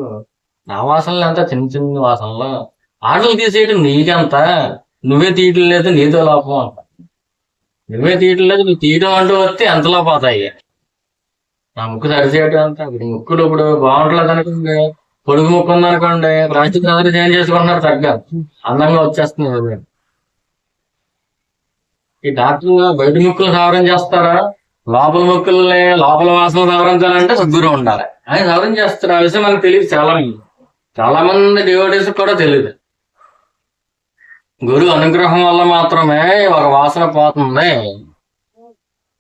నా వాసనలు ఎంత చిన్న చిన్న వాసనలు. ఆటలు తీసేయటం నీకెంత. నువ్వే తీయటం లేదు, నీతో లోపం అంట. నువ్వే తీయటం లేదు, నువ్వు తీయడం అంటూ వస్తే ఎంతలో పోతాయి. నా ముక్కు సరిచేయటం అంత. ఇప్పుడు ముక్కులు ఇప్పుడు బాగుంటలేదు అనుకోండి, పొడుగు ముక్కు ఉందనుకోండి, ప్లాస్టిక్ సర్జరీ చేంజ్ చేసుకుంటున్నారు తగ్గ అందంగా వచ్చేస్తుంది. ఈ డాక్టర్లు బయట ముక్కులు సవరం చేస్తారా, లోపల ముక్కుల్ని లోపల వాసన సవరించాలంటే సద్గురు ఉండాలి. ఆయన సవరం చేస్తారు. ఆ విషయం మనకు తెలియదు. చాలా మంది డివోటీస్ కూడా తెలియదు. గురు అనుగ్రహం వల్ల మాత్రమే ఒక వాసన పోతుంది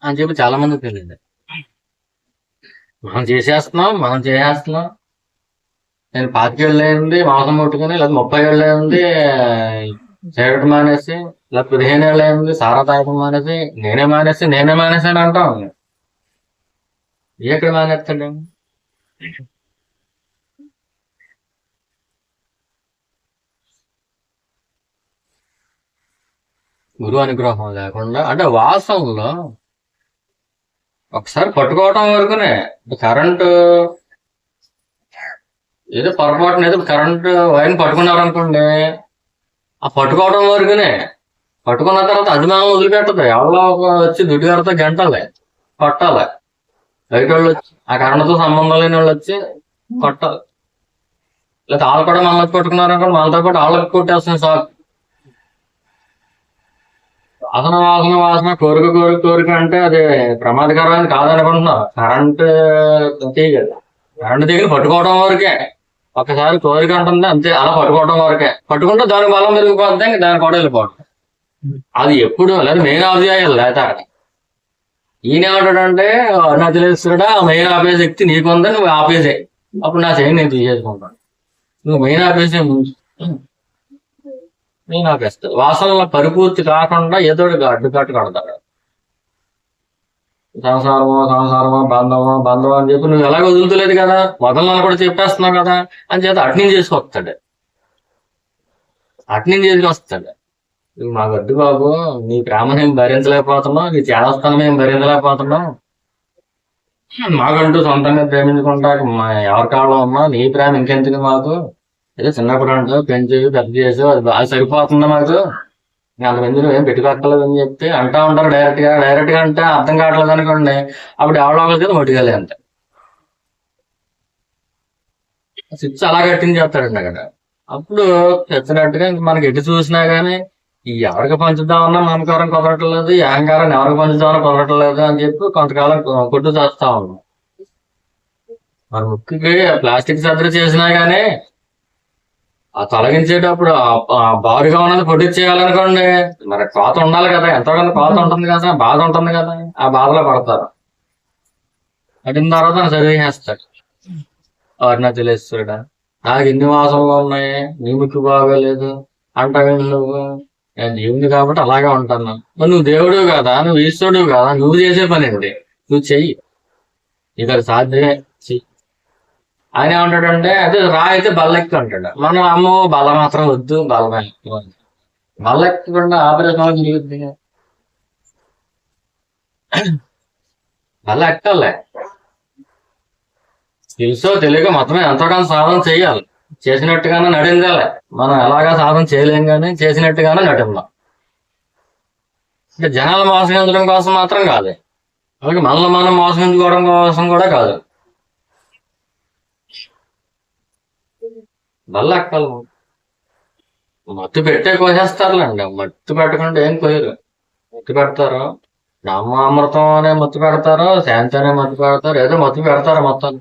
అని చెప్పి చాలా మంది తెలియదు. మనం చేసేస్తున్నాం. నేను 25 ఏళ్ళు అయింది మాంసం ముట్టుకుని, లేదా 30 ఏళ్ళు అయింది సిగరెట్ మానేసి, లేదా 15 ఏళ్ళు అయింది సారా తాగడం మానేసి, నేనే మానేసి అని అంటాం. ఎక్కడ మానేస్తాడు? గురువు అనుగ్రహం లేకుండా అంటే వాసనలో ఒకసారి పట్టుకోవటం వరకునే. కరెంటు ఏదో పొరపాటున ఏదో కరెంటు వైర్ని పట్టుకున్నారనుకోండి, ఆ పట్టుకోవడం వరకునే. పట్టుకున్న తర్వాత అభిమానం వదిలిపెట్టదు. ఎవరో వచ్చి దుడ్డుగారితో గంటలే కొట్టాలి. బయట వాళ్ళు వచ్చి, ఆ కరెంటుతో సంబంధం లేని వాళ్ళు వచ్చి కొట్టాలి. లేదా వాళ్ళు కూడా మనల్ని పట్టుకున్నారనుకోండి, మనతో పాటు వాళ్ళకి కొట్టేస్తుంది షాక్. వాసన కోరిక అంటే అది ప్రమాదకరమైన కాదనుకుంటున్నారు. కరెంటు తీగలు పట్టుకోవడం వరకే. ఒకసారి కోరిక ఉంటుంది అంతే, అలా పట్టుకోవడం వరకే. పట్టుకుంటే దాని బలం పెరిగిపోద్ది, దాని కూడా వెళ్ళిపోతుంది. అది ఎప్పుడు లేదా మెయిన్ ఆఫ్ చేయాలి. లేదా ఈయన ఏమంటాడంటే, అరుణాచలేశ్వరుడా మెయిన్ ఆపే శక్తి నీకుంది, నువ్వు ఆపేసే, అప్పుడు నా చేయి నేను తీసేసుకుంటాను. నువ్వు మెయిన్ ఆపేసే నేను ఆపేస్తాను. వాసనల పరిపూర్తి కాకుండా ఏదో అడ్డుకట్టు కడతాడు. సంసారమో బంధమో అని చెప్పి నువ్వు ఎలాగ వదులుతలేదు కదా, వదలని కూడా చెప్పేస్తున్నావు కదా అని చేత అట్నుంచి చేసుకొస్తాడు. నువ్వు మాకు వద్దు బాబు, నీ ప్రేమ నేను భరించలేకపోతున్నావు, నీ చేదస్థానం మేము భరించలేకపోతున్నావు, మాకంటూ సొంతంగా ప్రేమించుకుంటా ఎవరి కావడం అమ్మా, నీ ప్రేమ ఇంకెందుకు మాకు, ఏదో చిన్నప్పుడు అంటూ పెంచి పెద్ద చేసి అది బాగా సరిపోతుందా మాకు, అంతమంది నువ్వేం పెట్టుకోక్కర్లేదు అని చెప్తే అంటా ఉంటారు. డైరెక్ట్ గా అంటే అర్థం కావట్లేదు అనుకోండి, అప్పుడు ఎవడో కదా మొట్టిగాలి అంతే. స్విచ్ అలా కట్టించేస్తాడండి అక్కడ. అప్పుడు తెచ్చినట్టుగా మనకి ఎటు చూసినా గానీ ఈ ఎవరికి పంచుదామన్నా మమకారం కుదరట్లేదు, ఈ అహంకారాన్ని ఎవరికి పంచుదామన్నా కుదరట్లేదు అని చెప్పి కొంతకాలం కొట్టు చేస్తా ఉన్నాం. మన ముక్కుకి ప్లాస్టిక్ సర్జరీ చేసినా గానీ ఆ తొలగించేటప్పుడు ఆ బారుగా ఉన్నది పొడిచేయాలనుకోండి, మరి కోత ఉండాలి కదా, ఎంతో కొంత కోత ఉంటుంది కదా, బాధ ఉంటుంది కదా, ఆ బాధలో పడతారు. పడిన తర్వాత సరి చేస్తాడు. అరుణాచలేశ్వరుడా నాకు ఇన్ని వాసనలు ఉన్నాయి, నీ ముక్కు బాగోలేదు అంటావు నువ్వు. నేను దేవుని కాబట్టి అలాగే ఉంటాను. నువ్వు దేవుడు కదా, నువ్వు ఈశ్వరుడు కదా, నువ్వు చేసే పని ఏంటి, నువ్వు చెయ్యి, ఇక్కడ సాధ్యమే చెయ్యి. ఆయన ఏమంటాడంటే అదే రా అయితే బల్లెక్కి అంటాడు. మనం అమ్మో బల్ల మాత్రం వద్దు, బల్లెక్కకుండా ఆపరేషన్ జరుగుద్ది. బల్ల ఎక్కాలే, తెలుసో తెలియక మొత్తమే ఎంతో కొంత సాధన చేయాలి. చేసినట్టుగానే నటించాలి. మనం ఎలాగా సాధన చేయలేం కానీ చేసినట్టుగానే నటిందాం. అంటే జనాలు మోసగించడం కోసం మాత్రం కాదు, అలాగే మనల్ని మనం మోసగించుకోవడం కోసం కూడా కాదు. బల్ల ఎక్కాలి. మత్తు పెట్టే కోసేస్తారులేండి, మత్తు పెట్టకుండా ఏం కోయరు. మత్తు పెడతారు, నామామృతం అనే మత్తు పెడతారు, శాంతి అనే మత్తు పెడతారు, ఏదో మత్తు పెడతారు. మొత్తం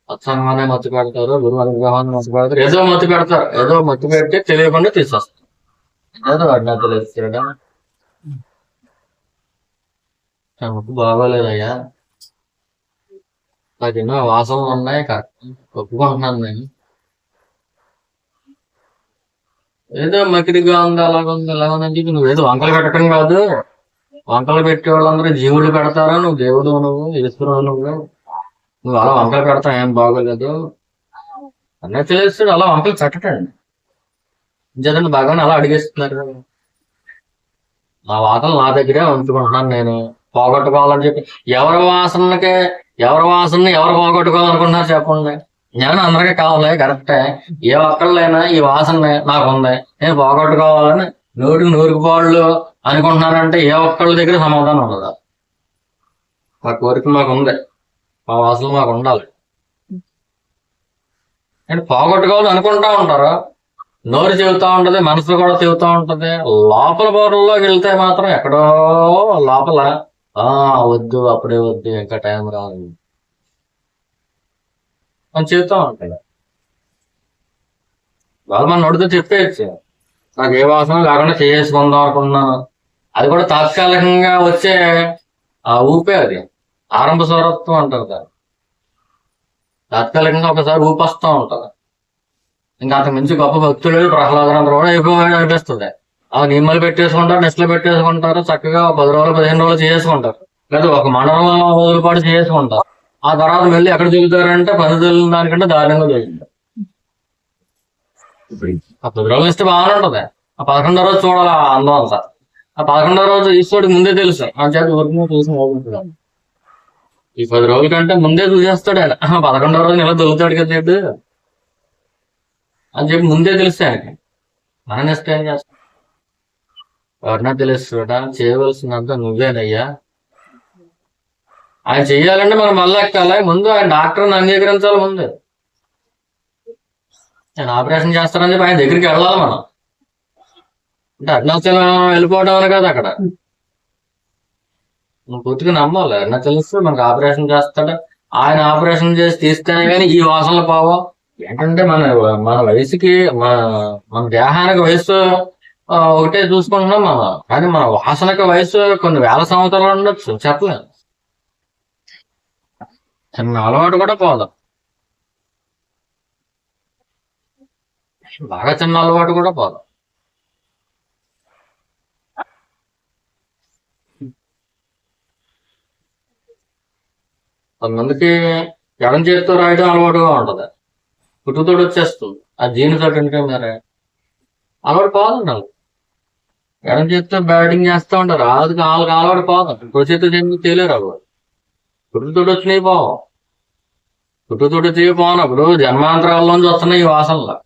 సత్సంగం అనే మత్తు పెడతారు, గురువు అనుగ్రహాన్ని మత్తు పెడతారు, ఏదో మత్తు పెడతారు. ఏదో మత్తు పెట్టి తెలియకుండా తీసుకొస్తారు. ఏదో అజ్ఞాతలేస్తాడా ముక్కు బాగోలేదయ్యా, నాకు ఎన్నో వాసనలు ఉన్నాయి, కరెక్ట్ ఒప్పుకుంటున్నాను నేను. ఏదో మకిడిగా ఉంది, అలాగుంది ఇలాగుందని చెప్పి నువ్వేదో వంకలు పెట్టడం కాదు. వంకలు పెట్టే వాళ్ళందరూ జీవులు పెడతారా, నువ్వు దేవుడు, నువ్వు ఈశ్వరుడు, నువ్వు అలా వంకలు పెడతావు, ఏం బాగోలేదు అన్నది తెలుస్తాడు. అలా వంకలు పెట్టటండి. జగన్ భగవాన్ అలా అడిగేస్తున్నారు కదా. నా వాసన నా దగ్గరే ఉంచుకుంటున్నాను నేను, పోగొట్టుకోవాలని చెప్పి ఎవరి వాసనని ఎవరు పోగొట్టుకోవాలనుకుంటున్నారు చెప్పండి. జ్ఞానం అందరికీ కావాలి కరెక్టే. ఏ ఒక్కళ్ళైనా ఈ వాసన నాకు ఉంది, నేను పోగొట్టుకోవాలని నూరికి పాళ్ళు అనుకుంటున్నారంటే ఏ ఒక్కళ్ళ దగ్గర సమాధానం ఉండదు. మా కోరిక మాకు ఉంది, మా వాసన మాకు ఉండాలి. అంటే పోగొట్టుకోవాలి అనుకుంటా ఉంటారు, నోరు చెబుతా ఉంటది, మనసు కూడా చెబుతా ఉంటది. లోపల బోర్లలోకి వెళ్తే మాత్రం ఎక్కడో లోపల వద్దు, అప్పుడే వద్దు, ఇంకా టైం రాదు అని చెబుతా ఉంటాడు. వాళ్ళు మన నోటితో చెప్పేయచ్చు, నాకు ఏ వాసన లేకుండా చేసుకుందాం అనుకున్నాను. అది కూడా తాత్కాలికంగా వచ్చే ఊపే, అది ఆరంభ స్వరత్వం అంటారు దాన్ని. తాత్కాలికంగా ఒకసారి ఊపొస్తూ ఉంటది. ఇంకా అంతకు మించి గొప్ప భక్తులు ప్రహ్లాదనందరూ కూడా ఎక్కువ అనిపిస్తుంది. అవి నిమ్మలు పెట్టేసుకుంటారు, నెస్ట్లు పెట్టేసుకుంటారు, చక్కగా 10 రోజులు 15 రోజులు చేసుకుంటారు, లేదా ఒక మండలం రోజుల పాటు చేసుకుంటారు. ఆ తర్వాత వెళ్ళి ఎక్కడ దిగుతారంటే 10 రోజుల దానికంటే దారుణంగా దిగుతారు. ఆ 10 రోజులు ఇస్తే బాగానే ఉంటది, ఆ 11వ రోజు చూడాలి ఆ అందం అంతా. ఆ 11వ రోజు ఈశ్వరుడికి ముందే తెలుసు, ఆ చేతి ఊరికి చూసి బాగుంటుంది. ఈ 10 రోజుల కంటే ముందే చూసేస్తాడు ఆయన. 11వ రోజున ఇలా దొరుకుతాడు కదా చెడు అని చెప్పి ముందే తెలుసు ఆయనకి. మనం నెక్స్ట్ ఏం చేస్తాం? ఎవరినా తెలుస్తుందా? చేయవలసినంత నువ్వేనయ్యా. ఆయన చెయ్యాలంటే మనం మళ్ళీ ఎక్కాలి, ముందు ఆయన డాక్టర్ని అంగీకరించాలి. ముందు ఆయన ఆపరేషన్ చేస్తారని చెప్పి ఆయన దగ్గరికి వెళ్ళాలి మనం. అంటే అరుణాచలం వెళ్ళిపోవడం అని కాదు, అక్కడ నువ్వు పూర్తిగా నమ్మాలి. అరుణాచలిస్తే మనకు ఆపరేషన్ చేస్తాడు, ఆయన ఆపరేషన్ చేసి తీస్తేనే కానీ ఈ వాసనలు పోవా. ఏంటంటే మన వయసుకి మన దేహానికి వయసు ఒకటే చూసుకుంటున్నాం మనం, కానీ మన వాసనకి వయసు కొన్ని వేల సంవత్సరాలు ఉండొచ్చు, చెప్పలేము. చిన్న అలవాటు కూడా పోదు, బాగా చిన్న అలవాటు కూడా పోదు. కొంతమందికి ఎడం చేతితో రాయడం అలవాటుగా ఉంటది, పుట్టుతోటి వచ్చేస్తుంది. ఆ జీన్స్ తోటి ఉంటే మరి అలవాటు పోదండి. వాళ్ళు ఎడం చేతితో బ్యాటింగ్ చేస్తూ ఉంటారు, అది వాళ్ళకి అలవాటు పోదు. కుడి చేతితో చేయలేరు. అవి పుట్టుతోటి వచ్చినాయి పోవు, పుట్టుతోటి పోనప్పుడు జన్మాంతరాల్లోంచి వస్తున్నాయి ఈ వాసనలు.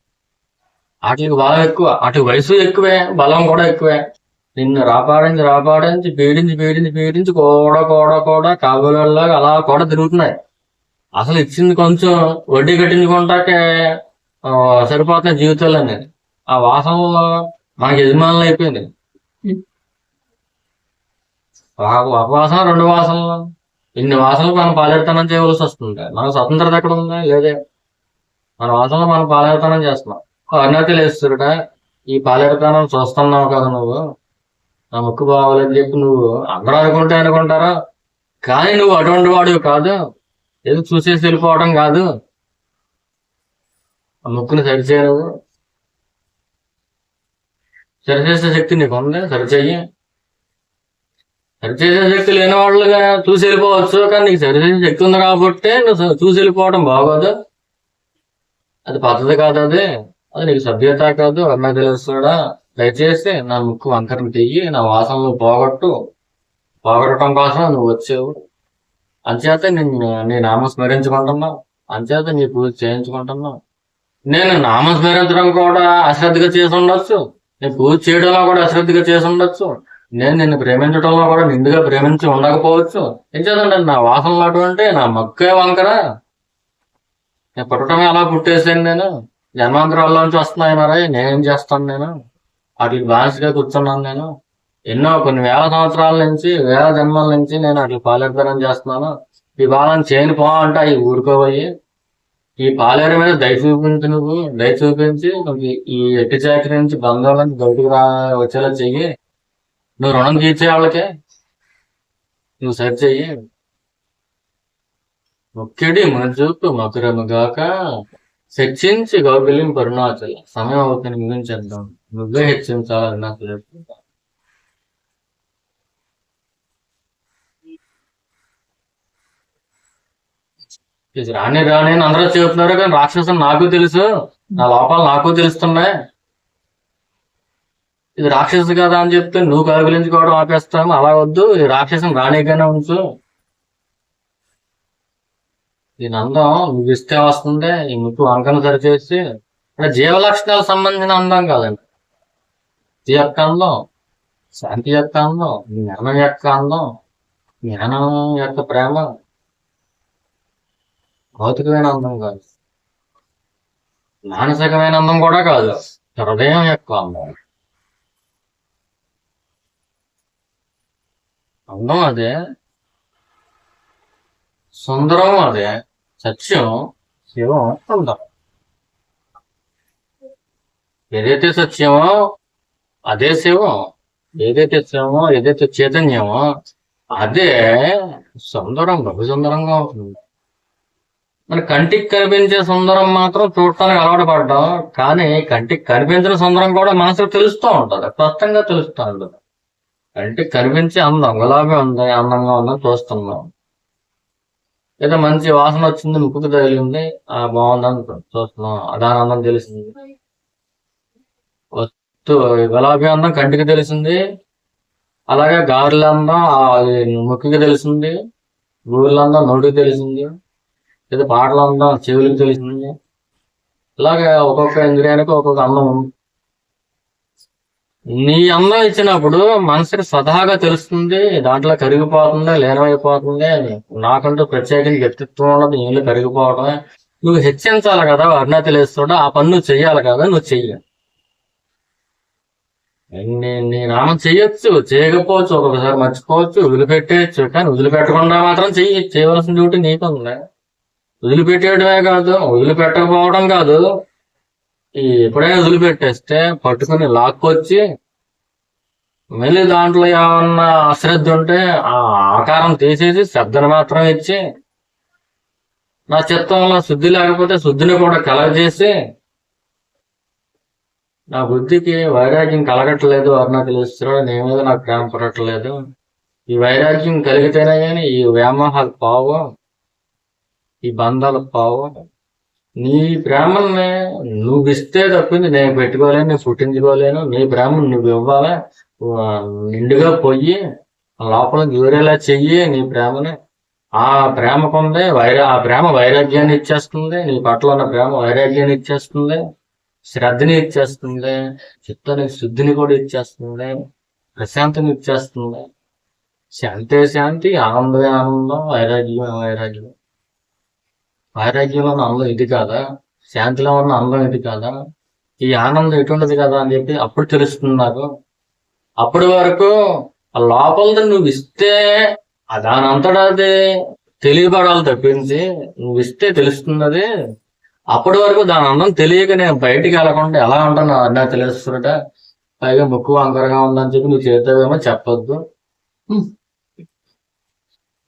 వాటికి బలం ఎక్కువ, వాటికి వయసు ఎక్కువే, బలం కూడా ఎక్కువే. నిన్ను రాపాడించి పీడించి కూడా కాబోలేలాగా అలా కూడా తిరుగుతున్నాయి. అసలు ఇచ్చింది కొంచెం వడ్డీ కట్టించుకుంటాకే సరిపోతున్నాయి జీవితాలన్నీ. ఆ వాసనలో మనకి యజమానులు అయిపోయింది. ఒక వాసన 2 వాసనలు, ఇన్ని వాసనలు మనం పాలేరుతనం చేయవలసి వస్తుంది. మన స్వతంత్రత ఎక్కడ ఉంది? లేదే. మన వాసనలో మనం పాలేరుతనం చేస్తున్నాం. అరుణాచల్ వేస్తుట, ఈ పాలేరుతనం చూస్తున్నావు కదా నువ్వు, నా ముక్కు బాగోలేదని చెప్పి నువ్వు అందరూ అనుకుంటారా, కానీ నువ్వు అటువంటి వాడివి కాదు. ఏదో చూసేసి వెళ్ళిపోవడం కాదు, ఆ ముక్కుని సరిచేయవు. సరిచేసే శక్తి నీకు ఉంది, సరిచేసే శక్తి లేని వాళ్ళుగా చూసి వెళ్ళిపోవచ్చు, కానీ నీకు సరిచేసే శక్తి ఉంది కాబట్టి నువ్వు చూసి వెళ్ళిపోవడం బాగోదు. అది పద్ధతి కాదు, అది నీకు సభ్యత కాదు. అన్నా తెలుస్తుడా, దయచేసి నా ముక్కు వంకరని తెయ్యి, నా వాసనలు పోగొట్టడం కోసం నువ్వు వచ్చావు. అంచేత నీ నామం స్మరించుకుంటున్నావు, అంచేత నీ పూజ చేయించుకుంటున్నావు. నేను నామం స్మరించడం కూడా అశ్రద్ధగా చేసి ఉండొచ్చు, నేను పూజ చేయడంలో కూడా అశ్రద్ధగా చేసి ఉండొచ్చు, నేను నిన్ను ప్రేమించడంలో కూడా నిండుగా ప్రేమించి ఉండకపోవచ్చు. ఏం చేద్దంటే నా వాసనలు అటువంటి, నా మక్కే వంకర. నేను పుట్టడమే అలా పుట్టేసాను, నేను జన్మాంతరాల్లోంచి వస్తున్నాయి. మరి నేనేం చేస్తాను? నేను వాటికి బానిసగా కూర్చున్నాను. నేను కొన్ని వేల సంవత్సరాల నుంచి, వేల జన్మల నుంచి నేను అట్లా పాలేరుతనం చేస్తున్నాను. ఈ బాలను చేయని పో అంటే అవి ఊరుకోబోయి, ఈ పాలేరు మీద దయ చూపించి నువ్వు ఈ ఎట్టి చాకరి నుంచి బంగాళ నుంచి బయటకు వచ్చేలా చెయ్యి. నువ్వు రుణం తీర్చే వాళ్ళకే నువ్వు సరి చెయ్యి. ముఖ్యుడి మునచూపు మధురముగాక చర్చించి గౌబిలిం పరుణాచల. సమయం అవుతుంది, ముగించేద్దాం. నువ్వే హెచ్చించాలి నాకు చెప్తా. రాని అందరూ చెబుతున్నారు, కానీ రాక్షసులు నాకు తెలుసు, నా లోపాలు నాకు తెలుస్తున్నాయి. ఇది రాక్షసు కదా అని చెప్తే నువ్వు కౌగిలించుకోవడం ఆపేస్తాము. అలా వద్దు, ఈ రాక్షసం రాణిగానే ఉంచు. దీని అందం నువ్వు ఇస్తే వస్తుంది. ఈ ముక్కు వంకను సరిచేసి అంటే జీవ లక్షణాలకు సంబంధించిన అందం కాదండి. ఈ యొక్క అందం, శాంతి యొక్క అందం, జ్ఞానం యొక్క అందం, జ్ఞానం యొక్క ప్రేమ భౌతికమైన అందం కాదు, మానసికమైన అందం కూడా కాదు, హృదయం యొక్క అందం. అందం అదే, సుందరం అదే, సత్యం, శివం, సుందరం. ఏదైతే సత్యమో అదే శివం, ఏదైతే శివమో ఏదైతే చైతన్యమో అదే సుందరం, బహు సుందరంగా ఉంటుంది. మన కంటికి కనిపించే సుందరం మాత్రం చూడటానికి అలవాటు పడ్డాం, కానీ కంటికి కనిపించిన సుందరం కూడా మనసుకు తెలుస్తూ ఉంటుంది, స్పష్టంగా తెలుస్తూ ఉంటుంది. కంటికి కనిపించే అందం, గులాబీ ఉంది, అందంగా ఉందని చూస్తున్నాం. ఏదో మంచి వాసన వచ్చింది, ముక్కుకు తగిలింది, బాగుందని చూస్తున్నాం, దాని అందం తెలిసింది. గులాబీ అందం కంటికి తెలిసింది, అలాగే గారెల అందం ముక్కుకి తెలిసింది, గూరెల అందం నోటికి తెలిసింది, లేదా పాటల అందం చెవులకు తెలిసింది. ఇలాగే ఒక్కొక్క ఇంద్రియానికి ఒక్కొక్క అందం ఉంది. నీ అందం ఇచ్చినప్పుడు మనసుకి స్వతహాగా తెలుస్తుంది, దాంట్లో కరిగిపోతుంది, లీనమైపోతుంది. నాకంటూ ప్రత్యేకించి వ్యక్తిత్వం ఉన్నది, నీళ్ళు కరిగిపోవడమే. నువ్వు హెచ్చించాలి కదా, వర్ణతి లేస్తుంటే ఆ పని నువ్వు చెయ్యాలి కదా, నువ్వు చెయ్యి. నీ నామం చెయ్యొచ్చు, చేయకపోవచ్చు, ఒక్కొక్కసారి మర్చిపోవచ్చు, వదిలిపెట్టేయచ్చు. కానీ వదిలిపెట్టకుండా మాత్రం చేయవలసిన డ్యూటీ నీకుంది. వదిలిపెట్టేయడమే కాదు, వదిలిపెట్టకపోవడం కాదు, ఎప్పుడైనా వదిలిపెట్టేస్తే పట్టుకుని లాక్కొచ్చి మళ్ళీ దాంట్లో ఏమన్నా అశ్రద్ధ ఉంటే ఆ ఆకారం తీసేసి శ్రద్ధను మాత్రం ఇచ్చి, నా చిత్తంలో శుద్ధి లేకపోతే శుద్ధిని కూడా కలగజేసి, నా బుద్ధికి వైరాగ్యం కలగట్లేదు, వర్ణతి లేస్తున్నాడు, నీ మీద నాకు ప్రేమ పడట్లేదు, ఈ వైరాగ్యం కలిగితేనే కానీ ఈ వ్యామోహాలు పావు, ఈ బంధాలు పావు. నీ ప్రేమల్ని నువ్వు ఇస్తే తప్పింది నేను పెట్టుకోలేను, నేను పుట్టించుకోలేను. నీ ప్రేమను నువ్వు ఇవ్వాలి, నిండుగా పోయి లోపల దూరేలా చెయ్యి నీ ప్రేమని. ఆ ప్రేమకుంది ఆ ప్రేమ వైరాగ్యాన్ని ఇచ్చేస్తుంది, నీ పట్ల ఉన్న ప్రేమ వైరాగ్యాన్ని ఇచ్చేస్తుంది, శ్రద్ధని ఇచ్చేస్తుంది, చిత్తానికి శుద్ధిని కూడా ఇచ్చేస్తుంది, ప్రశాంతిని ఇచ్చేస్తుంది. శాంతే శాంతి, ఆనందమే ఆనందం, వైరాగ్యమే వైరాగ్యం. వైరాగ్యంలో ఉన్న అందం ఇది కాదా, శాంతిలో ఉన్న అందం ఇది కాదా, ఈ ఆనందం ఎటువంటిది కదా అని చెప్పి అప్పుడు తెలుస్తుంది నాకు. అప్పటి వరకు ఆ లోపలది నువ్వు ఇస్తే దాని అంతటా అది తెలియబడాలి తప్పించి, నువ్వు ఇస్తే తెలుస్తుంది అది. అప్పటి వరకు దాని అందం తెలియక నేను బయటికి వెళ్ళకుండా ఎలా ఉంటాను అన్నా తెలుస్తుందట. పైగా ముక్కు వంకరగా ఉందని చెప్పి నువ్వు చేతావేమో చెప్పొద్దు.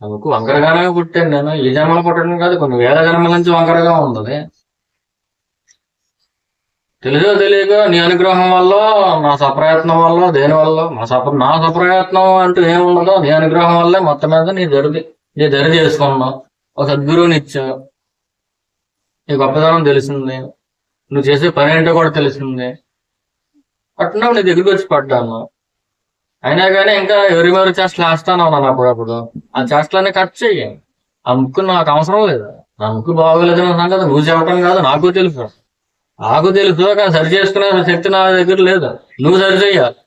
ముక్కు వంకరగానే పుట్టాను నేను, ఈ జన్మలు పుట్టడం కాదు, కొన్ని వేల జన్మల నుంచి వంకరగా ఉంది. తెలుసో తెలియక నీ అనుగ్రహం వల్ల, నా సప్రయత్నం వల్ల, దేని వల్ల నా సప్రయత్నం అంటూ ఏముండదో, నీ అనుగ్రహం వల్లే మొత్తం మీద నీ దరి చేసుకున్నావు. ఒక సద్గురువుని ఇచ్చావు, నీ గొప్పతనం తెలిసింది, నువ్వు చేసే పని ఏంటో కూడా తెలిసింది. అట్లా నీ దగ్గరికి వచ్చి పడ్డాను. అయినా కానీ ఇంకా ఎవరి చేష్టలు వేస్తాను అన్నాను అప్పుడప్పుడు. ఆ చేష్టలన్నీ కట్ చెయ్యి. ఆ ముక్కు నాకు అవసరం లేదు, నా ముక్కు బాగోలేదు అన్నాను కదా, నువ్వు చెప్పడం కాదు, నాకు తెలుసు. కానీ సరి చేసుకునే శక్తి నా దగ్గర లేదు, నువ్వు సరి చెయ్యాలి.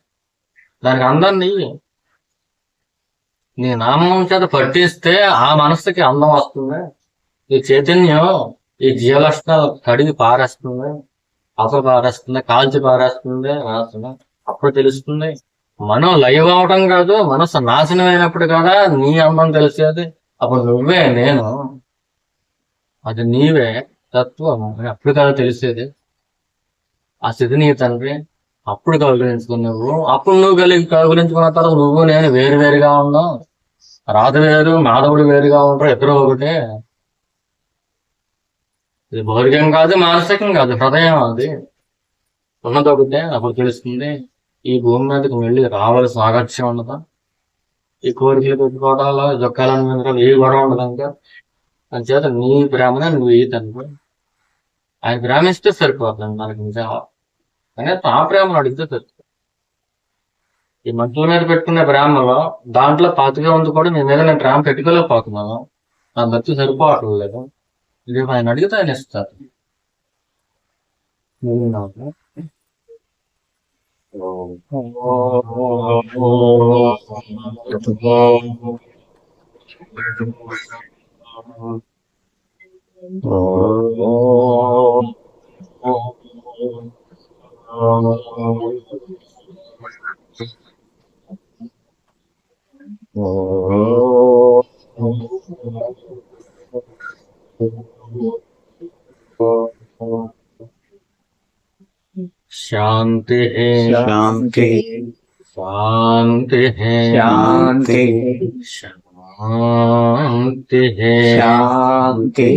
దానికి అందాన్ని నీ నామం చేత పట్టిస్తే ఆ మనసుకి అందం వస్తుంది. ఈ చైతన్యం ఈ జీవలక్షణాలు కడిగి పారేస్తుంది, అసలు పారేస్తుంది, కాల్చి పారేస్తుంది మనసును. అప్పుడు తెలుస్తుంది మనం లైవ్ అవటం కాదు, మనసు నాశనం అయినప్పుడు కదా నీ అందం తెలిసేది. అప్పుడు నువ్వే నేను, అది నీవే తత్వం, అప్పుడు కదా తెలిసేది. ఆ స్థితి నీ తండ్రి అప్పుడు కౌగులించుకున్నావు. అప్పుడు నువ్వు కౌగులించుకున్న తర్వాత నువ్వు నేను వేరుగా ఉన్నావు. రాధ వేరు, మాధవుడు వేరుగా ఉంటారు, ఇద్దరు ఒకటే. ఇది భౌతికం కాదు, మానసికం కాదు, హృదయం అది ఉన్నది ఒకటే. అప్పుడు తెలుస్తుంది ఈ భూమి మీదకి వెళ్ళి రావాల్సిన ఆగత్యం ఉండదా, ఈ కోరికలు పెట్టుకోవడాలు, దుఃఖాలను వినడం ఏ గొడవ ఉండదు. ఇంకా అంచేత నీ ప్రేమనే నువ్వు ఈతనుకో, ఆయన ప్రేమిస్తే సరిపోతుంది మనకి. ఇంకా కానీ ఆ ప్రేమను అడిగితే సరిపోతుంది. ఈ మంటల మీద పెట్టుకునే బ్రాహ్మలో దాంట్లో పాతగా ఉంది కూడా మీ మీద నేను డ్రామ పెట్టుకోలేకపోతున్నాను. నా భక్తి సరిపోవట్లేదు. ఇది ఆయన అడిగితే ఆయన ఇస్తారు. శాంతి శాంతి శాంతి శాంతి శాంతి శాంతి